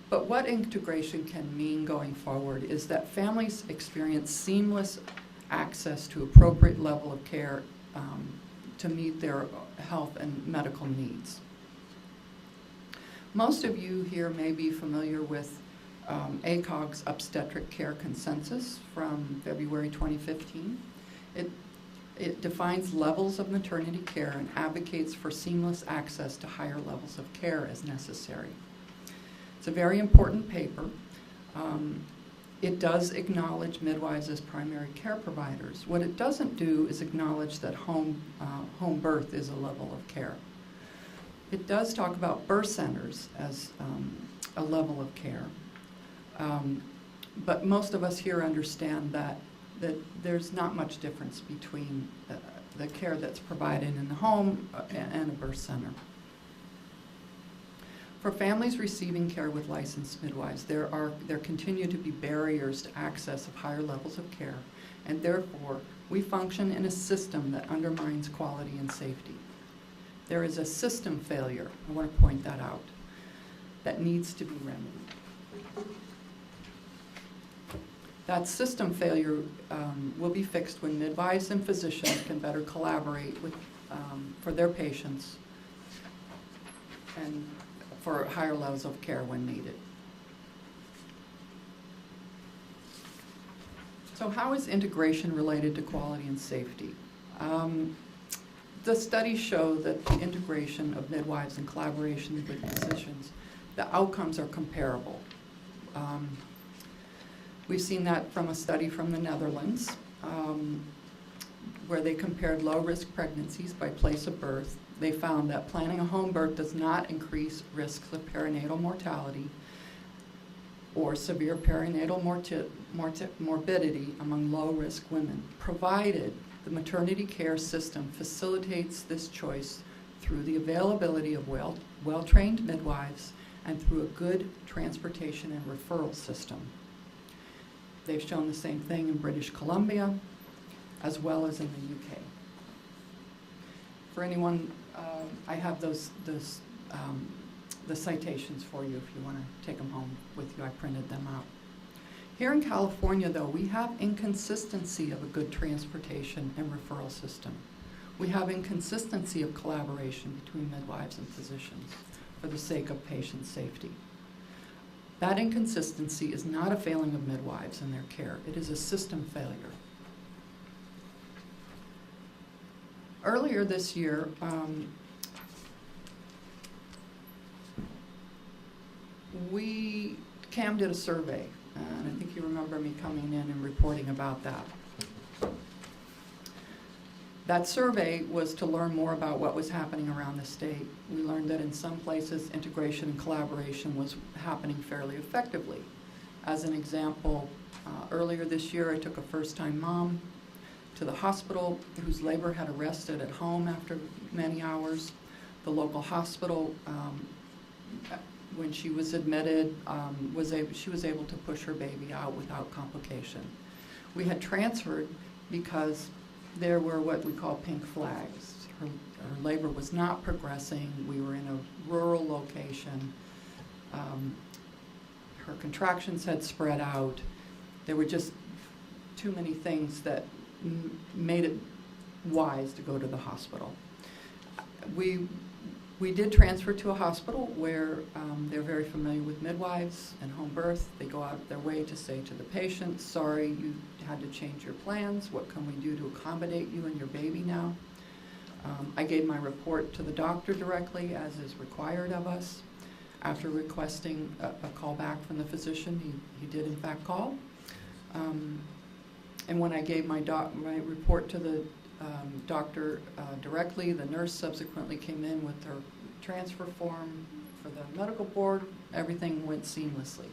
But what integration can mean going forward is that families experience seamless access to appropriate level of care to meet their health and medical needs. Most of you here may be familiar with ACOG's obstetric care consensus from February 2015. It defines levels of maternity care and advocates for seamless access to higher levels of care as necessary. It's a very important paper. It does acknowledge midwives as primary care providers. What it doesn't do is acknowledge that home birth is a level of care. It does talk about birth centers as a level of care. But most of us here understand that there's not much difference between the care that's provided in the home and a birth center. For families receiving care with licensed midwives, there continue to be barriers to access of higher levels of care, and therefore we function in a system that undermines quality and safety. There is a system failure, I want to point that out, that needs to be remedied. That system failure will be fixed when midwives and physicians can better collaborate for their patients and for higher levels of care when needed. So how is integration related to quality and safety? The studies show that the integration of midwives and collaboration with physicians, the outcomes are comparable. We've seen that from a study from the Netherlands, where they compared low-risk pregnancies by place of birth. They found that planning a home birth does not increase risks of perinatal mortality or severe perinatal morbidity among low-risk women, provided the maternity care system facilitates this choice through the availability of well-trained midwives and through a good transportation and referral system. They've shown the same thing in British Columbia, as well as in the UK. For anyone, I have the citations for you if you want to take them home with you. I printed them out. Here in California, though, we have inconsistency of a good transportation and referral system. We have inconsistency of collaboration between midwives and physicians for the sake of patient safety. That inconsistency is not a failing of midwives and their care. It is a system failure. Earlier this year, Cam did a survey, and I think you remember me coming in and reporting about that. That survey was to learn more about what was happening around the state. We learned that in some places, integration and collaboration was happening fairly effectively. As an example, earlier this year, I took a first-time mom to the hospital whose labor had arrested at home after many hours. The local hospital, when she was admitted, she was able to push her baby out without complication. We had transferred because there were what we call pink flags. Her labor was not progressing. We were in a rural location. Her contractions had spread out. There were just too many things that made it wise to go to the hospital. We did transfer to a hospital where they're very familiar with midwives and home birth. They go out of their way to say to the patient, sorry, you had to change your plans. What can we do to accommodate you and your baby now? I gave my report to the doctor directly, as is required of us. After requesting a call back from the physician, he did in fact call. And when I gave my report to the doctor directly, the nurse subsequently came in with her transfer form for the medical board. Everything went seamlessly.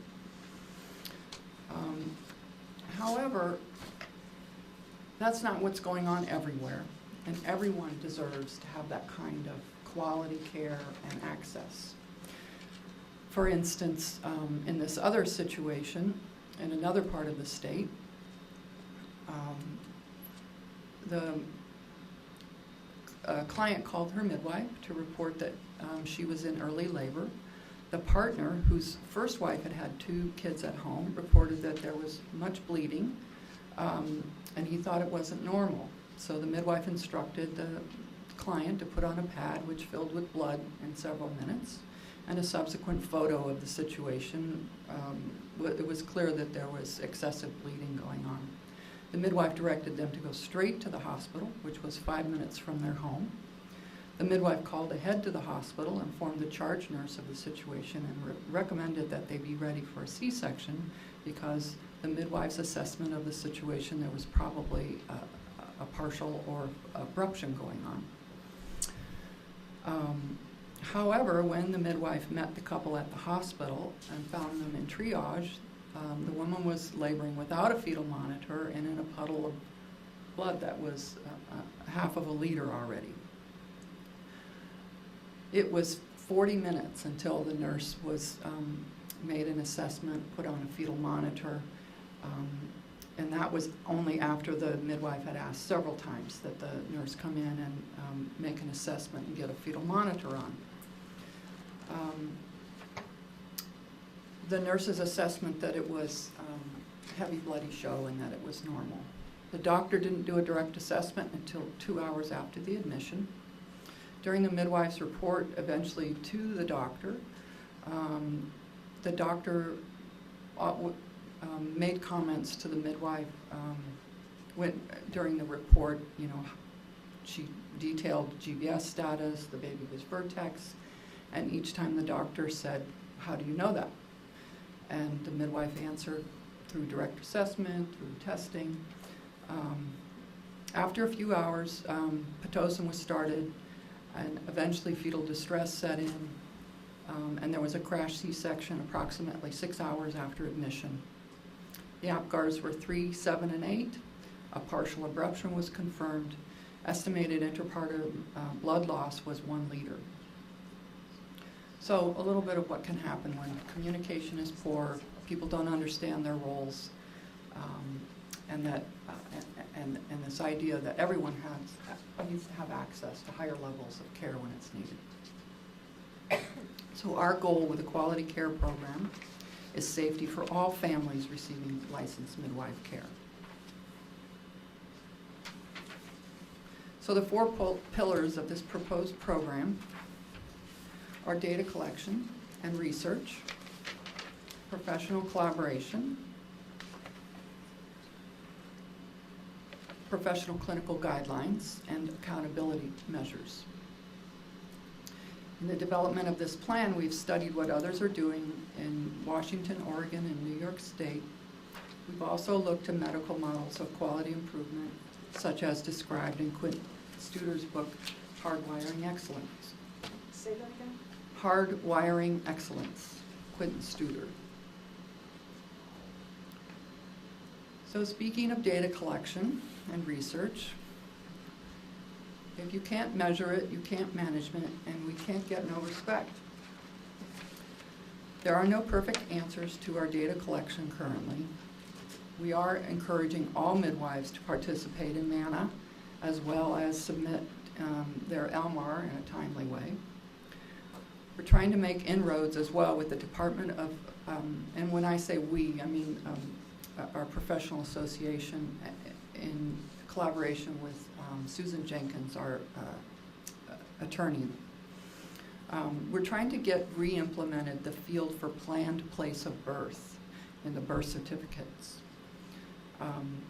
However, that's not what's going on everywhere, and everyone deserves to have that kind of quality care and access. For instance, in this other situation, in another part of the state, the client called her midwife to report that she was in early labor. The partner, whose first wife had had 2 kids at home, reported that there was much bleeding, and he thought it wasn't normal. So the midwife instructed the client to put on a pad which filled with blood in several minutes, and a subsequent photo of the situation. It was clear that there was excessive bleeding going on. The midwife directed them to go straight to the hospital, which was 5 minutes from their home. The midwife called ahead to the hospital, informed the charge nurse of the situation, and recommended that they be ready for a C-section because the midwife's assessment of the situation, there was probably a partial or abruption going on. However, when the midwife met the couple at the hospital and found them in triage, the woman was laboring without a fetal monitor and in a puddle of blood that was half of a liter already. It was 40 minutes until the nurse was made an assessment, put on a fetal monitor, and that was only after the midwife had asked several times that the nurse come in and make an assessment and get a fetal monitor on. The nurse's assessment that it was heavy bloody show and that it was normal. The doctor didn't do a direct assessment until 2 hours after the admission. During the midwife's report eventually to the doctor made comments to the midwife during the report. You know, she detailed GBS status, the baby was vertex, and each time the doctor said, "How do you know that?" And the midwife answered through direct assessment, through testing. After a few hours, Pitocin was started, and eventually fetal distress set in, and there was a crash C-section approximately 6 hours after admission. The APGARs were 3, 7, and 8. A partial abruption was confirmed. Estimated interpartum blood loss was 1 liter. So a little bit of what can happen when communication is poor, people don't understand their roles, and this idea that everyone needs to have access to higher levels of care when it's needed. So our goal with the quality care program is safety for all families receiving licensed midwife care. So the 4 pillars of this proposed program are data collection and research, professional collaboration, professional clinical guidelines and accountability measures. In the development of this plan, we've studied what others are doing in Washington, Oregon, and New York State. We've also looked to medical models of quality improvement, such as described in Quint Studer's book, Hardwiring Excellence. Say that again? Hardwiring Excellence, Quentin Studer. So speaking of data collection and research, if you can't measure it, you can't manage it, and we can't get no respect. There are no perfect answers to our data collection currently. We are encouraging all midwives to participate in MANA, as well as submit their LMAR in a timely way. We're trying to make inroads as well with the Department of, and when I say we, I mean our professional association in collaboration with Susan Jenkins, our attorney. We're trying to get re-implemented the field for planned place of birth in the birth certificates.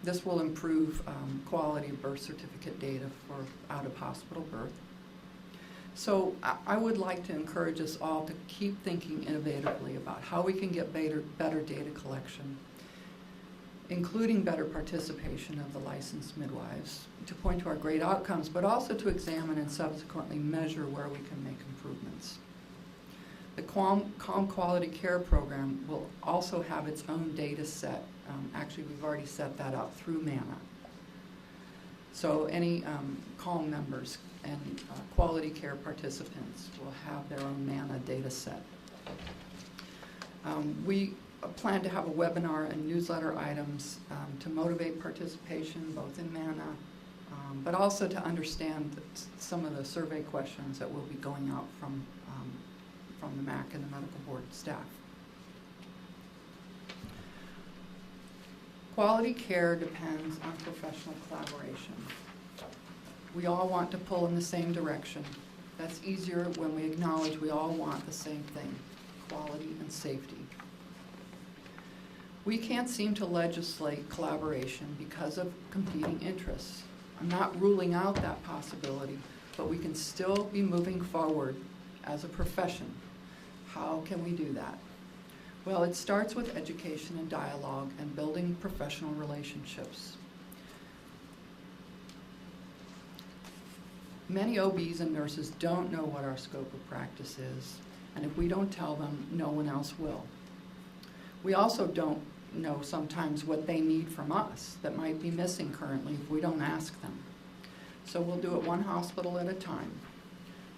This will improve quality of birth certificate data for out-of-hospital birth. So I would like to encourage us all to keep thinking innovatively about how we can get better data collection, including better participation of the licensed midwives, to point to our great outcomes, but also to examine and subsequently measure where we can make improvements. The Calm Quality Care Program will also have its own data set. Actually, we've already set that up through MANA. So any Calm members and quality care participants will have their own MANA data set. We plan to have a webinar and newsletter items to motivate participation both in MANA, but also to understand some of the survey questions that will be going out from the MAC and the medical board staff. Quality care depends on professional collaboration. We all want to pull in the same direction. That's easier when we acknowledge we all want the same thing, quality and safety. We can't seem to legislate collaboration because of competing interests. I'm not ruling out that possibility, but we can still be moving forward as a profession. How can we do that? Well, it starts with education and dialogue and building professional relationships. Many OBs and nurses don't know what our scope of practice is, and if we don't tell them, no one else will. We also don't know sometimes what they need from us that might be missing currently if we don't ask them. So we'll do it one hospital at a time.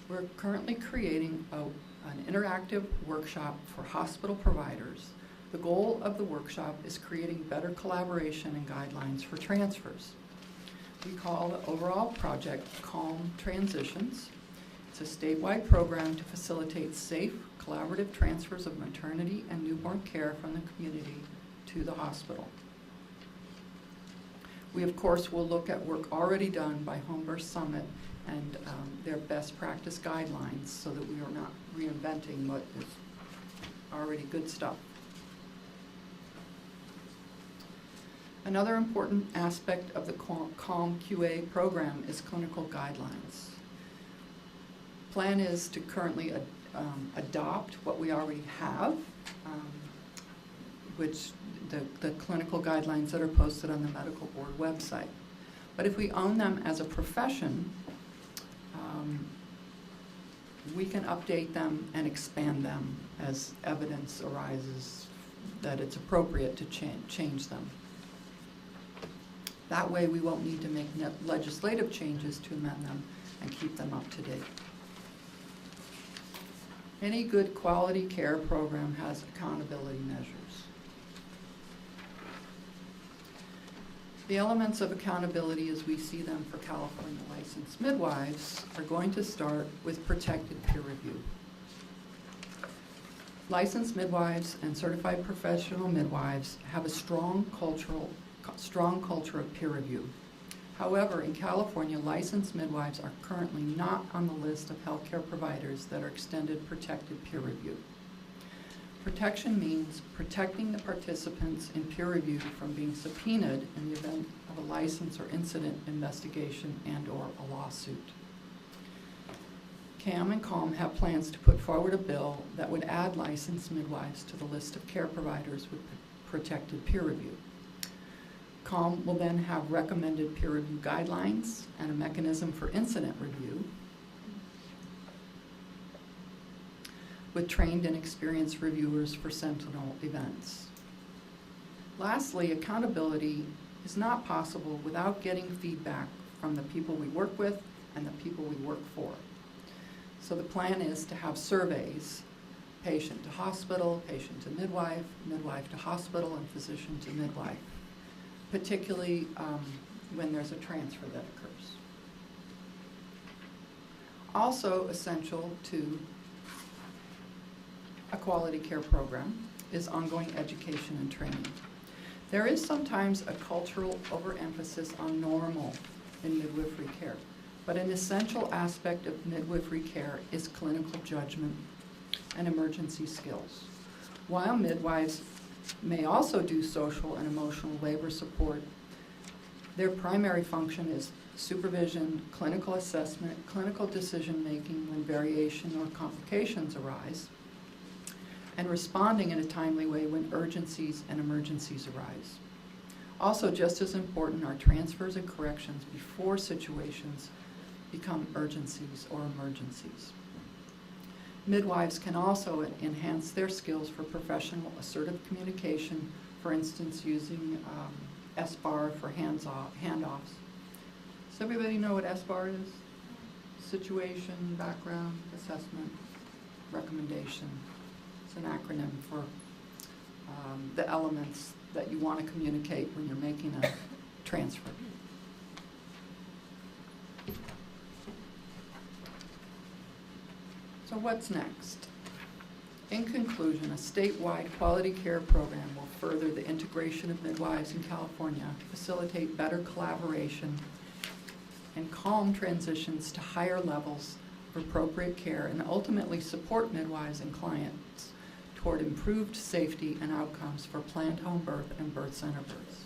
We're currently creating an interactive workshop for hospital providers. The goal of the workshop is creating better collaboration and guidelines for transfers. We call the overall project Calm Transitions. It's a statewide program to facilitate safe, collaborative transfers of maternity and newborn care from the community to the hospital. We, of course, will look at work already done by Home Birth Summit and their best practice guidelines so that we are not reinventing what is already good stuff. Another important aspect of the Calm QA program is clinical guidelines. Plan is to currently adopt what we already have, which the clinical guidelines that are posted on the medical board website. But if we own them as a profession, we can update them and expand them as evidence arises that it's appropriate to change them. That way we won't need to make legislative changes to amend them and keep them up to date. Any good quality care program has accountability measures. The elements of accountability as we see them for California licensed midwives are going to start with protected peer review. Licensed midwives and certified professional midwives have a strong culture of peer review. However, in California, licensed midwives are currently not on the list of healthcare providers that are extended protected peer review. Protection means protecting the participants in peer review from being subpoenaed in the event of of a license or incident investigation and/or a lawsuit. CAM and CALM have plans to put forward a bill that would add licensed midwives to the list of care providers with protected peer review. CALM will then have recommended peer review guidelines and a mechanism for incident review with trained and experienced reviewers for sentinel events. Lastly, accountability is not possible without getting feedback from the people we work with and the people we work for. So the plan is to have surveys, patient to hospital, patient to midwife, midwife to hospital, and physician to midwife, particularly when there's a transfer that occurs. Also essential to a quality care program is ongoing education and training. There is sometimes a cultural overemphasis on normal in midwifery care, but an essential aspect of midwifery care is clinical judgment and emergency skills. While midwives may also do social and emotional labor support, their primary function is supervision, clinical assessment, clinical decision-making when variation or complications arise, and responding in a timely way when urgencies and emergencies arise. Also, just as important are transfers and corrections before situations become urgencies or emergencies. Midwives can also enhance their skills for professional assertive communication, for instance, using SBAR for handoffs. Does everybody know what SBAR is? Situation, background, assessment, recommendation. It's an acronym for the elements that you want to communicate when you're making a transfer. So what's next? In conclusion, a statewide quality care program will further the integration of midwives in California, facilitate better collaboration, and calm transitions to higher levels of appropriate care, and ultimately support midwives and clients toward improved safety and outcomes for planned home birth and birth center births.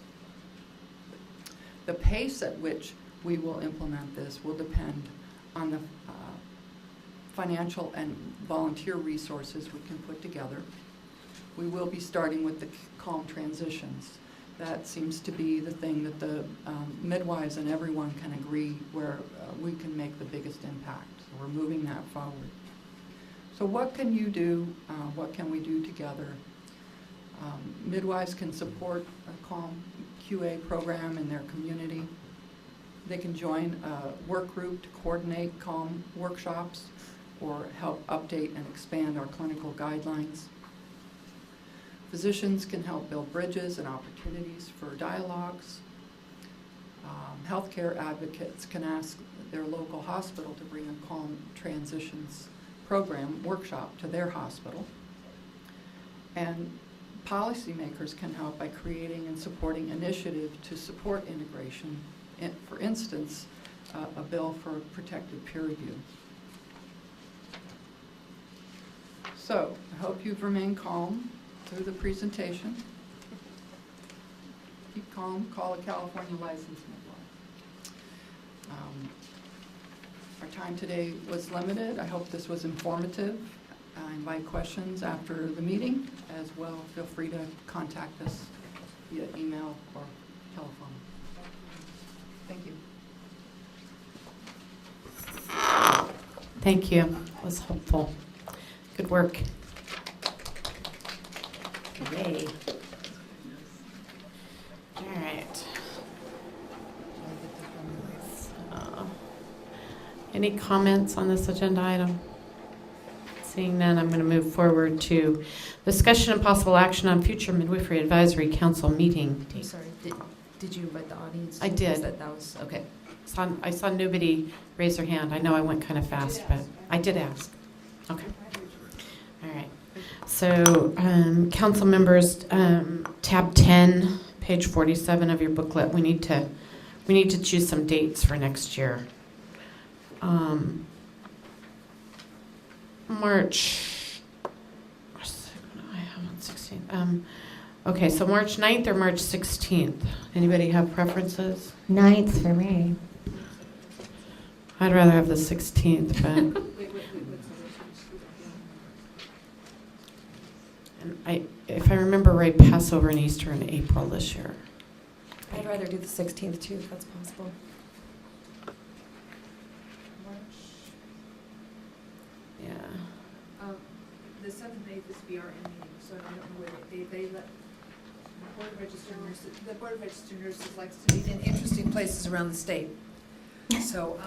The pace at which we will implement this will depend on the financial and volunteer resources we can put together. We will be starting with the calm transitions. That seems to be the thing that the midwives and everyone can agree where we can make the biggest impact. So we're moving that forward. So what can you do? What can we do together? Midwives can support a calm QA program in their community. They can join a work group to coordinate calm workshops or help update and expand our clinical guidelines. Physicians can help build bridges and opportunities for dialogues. Healthcare advocates can ask their local hospital to bring a calm transitions program workshop to their hospital. And policymakers can help by creating and supporting initiatives to support integration. For instance, a bill for protected peer review. So, I hope you've remained calm through the presentation. Keep calm, call a California licensed midwife. Our time today was limited. I hope this was informative. I invite questions after the meeting as well. Feel free to contact us via email or telephone. Thank you. Thank you. It was helpful. Good work. Yay. All right. Any comments on this agenda item? Seeing none, I'm going to move forward to discussion and possible action on future Midwifery Advisory Council meeting. I'm sorry, did you invite the audience? I did. That was, okay. I saw nobody raise their hand. I know I went kind of fast, but I did ask. Okay. All right. So, council members, tab 10, page 47 of your booklet. We need to choose some dates for next year. March. I have on 16. Okay, so March 9th or March 16th? Anybody have preferences? 9th for me. I'd rather have the 16th, but. And if I remember right, Passover and Easter in April this year. I'd rather do the 16th too, if that's possible. Yeah. The 7th, 8th is BRN meeting, so I don't know where they let, the Board of Registered Nurses likes to meet in interesting places around the state. So,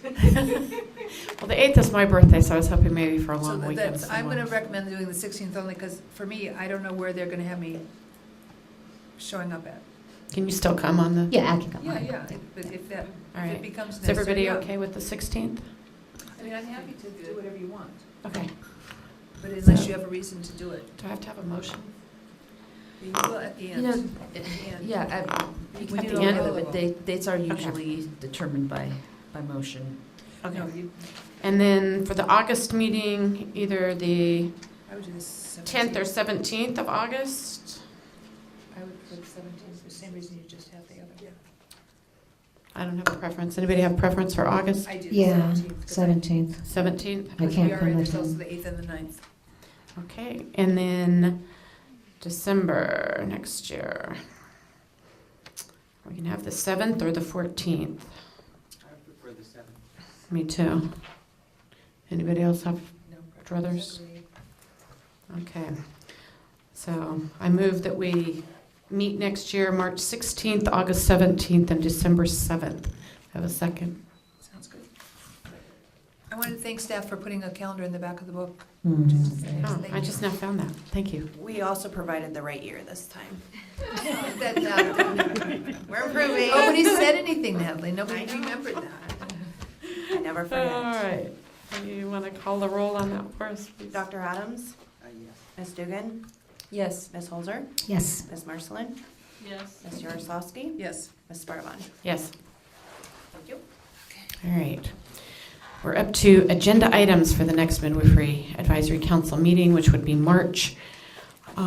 Well, the 8th is my birthday, so I was hoping maybe for a so long weekend. that's, I'm gonna somewhere. recommend doing the 16th only, because for me, I don't know where they're gonna have me showing up at. Can you still come on the? Yeah, I can come Yeah, on. yeah, but if that, All if it right. becomes Is necessary. everybody yeah. okay with the 16th? I mean, I'm happy to do whatever you want, Okay. but unless you have a reason to do it. Do I have to have a motion? You will at the end. You know, At the end. Yeah, We we can do do all end of all it, of but them. dates are usually determined by motion. Okay. No, you, And then for the August meeting, either the I would do the 17th. 10th or 17th of August? I would put 17th, the same reason you just had the other. I don't have a preference. Anybody have preference for August? I do the Yeah, 17th. 17th. 17th? I Because can't we are come in, the there's also 10th. the 8th and the 9th. Okay, and then December next year. We can have the 7th or the 14th. I prefer the 7th. Me too. Anybody else have No druthers? Okay. So I move that we meet next year, March 16th, August 17th, and December 7th. Have a second? Sounds good. I want to thank staff for putting a calendar in the back of the book. Mhm. Oh, I just now found that. Thank you. We also provided the right year this time. We're improving. Nobody said anything, Natalie. Nobody remembered that. I never All forget. right. You want to call the roll on that for us, please? Dr. Adams? Yes. Ms. Dugan? Yes. Ms. Holzer? Yes. Ms. Marcelin? Yes. Ms. Yaroslavsky? Yes. Ms. Spartavan? Yes. Thank you. All right. We're up to agenda items for the next Midwifery Advisory Council meeting, which would be March. We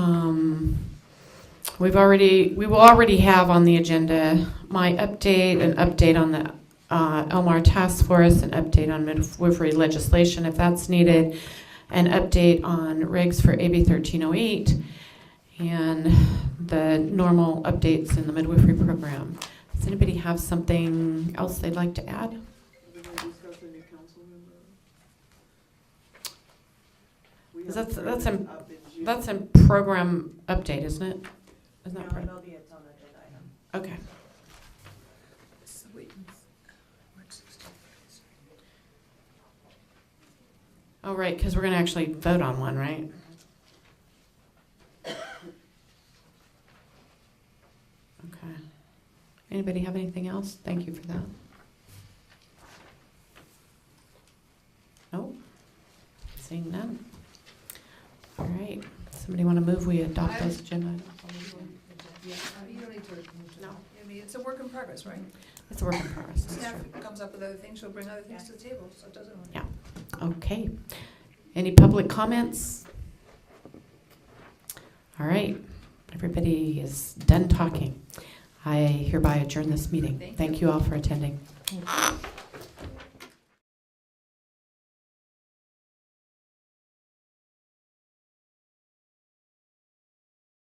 will already have on the agenda my update, an update on the Elmar Task Force, an update on midwifery legislation if that's needed, an update on regs for AB 1308, and the normal updates in the midwifery program. Does anybody have something else they'd like to add? That's in program update, isn't it? Isn't that part? it'll be its own agenda item. Okay. So wait, March 16th. Oh, right, because we're going to actually vote on one, right? Okay. Anybody have anything else? Thank you for that. Nope. Seeing none. All right. Somebody want to move we adopt those agenda items? Yeah, you don't need to. No. I mean, it's a work in progress, right? It's a work in progress. That's Staff true. comes up with other things, she'll bring other things to the table, so it doesn't. Yeah. Okay. Any public comments? All right. Everybody is done talking. I hereby adjourn this meeting. Thank you all for attending.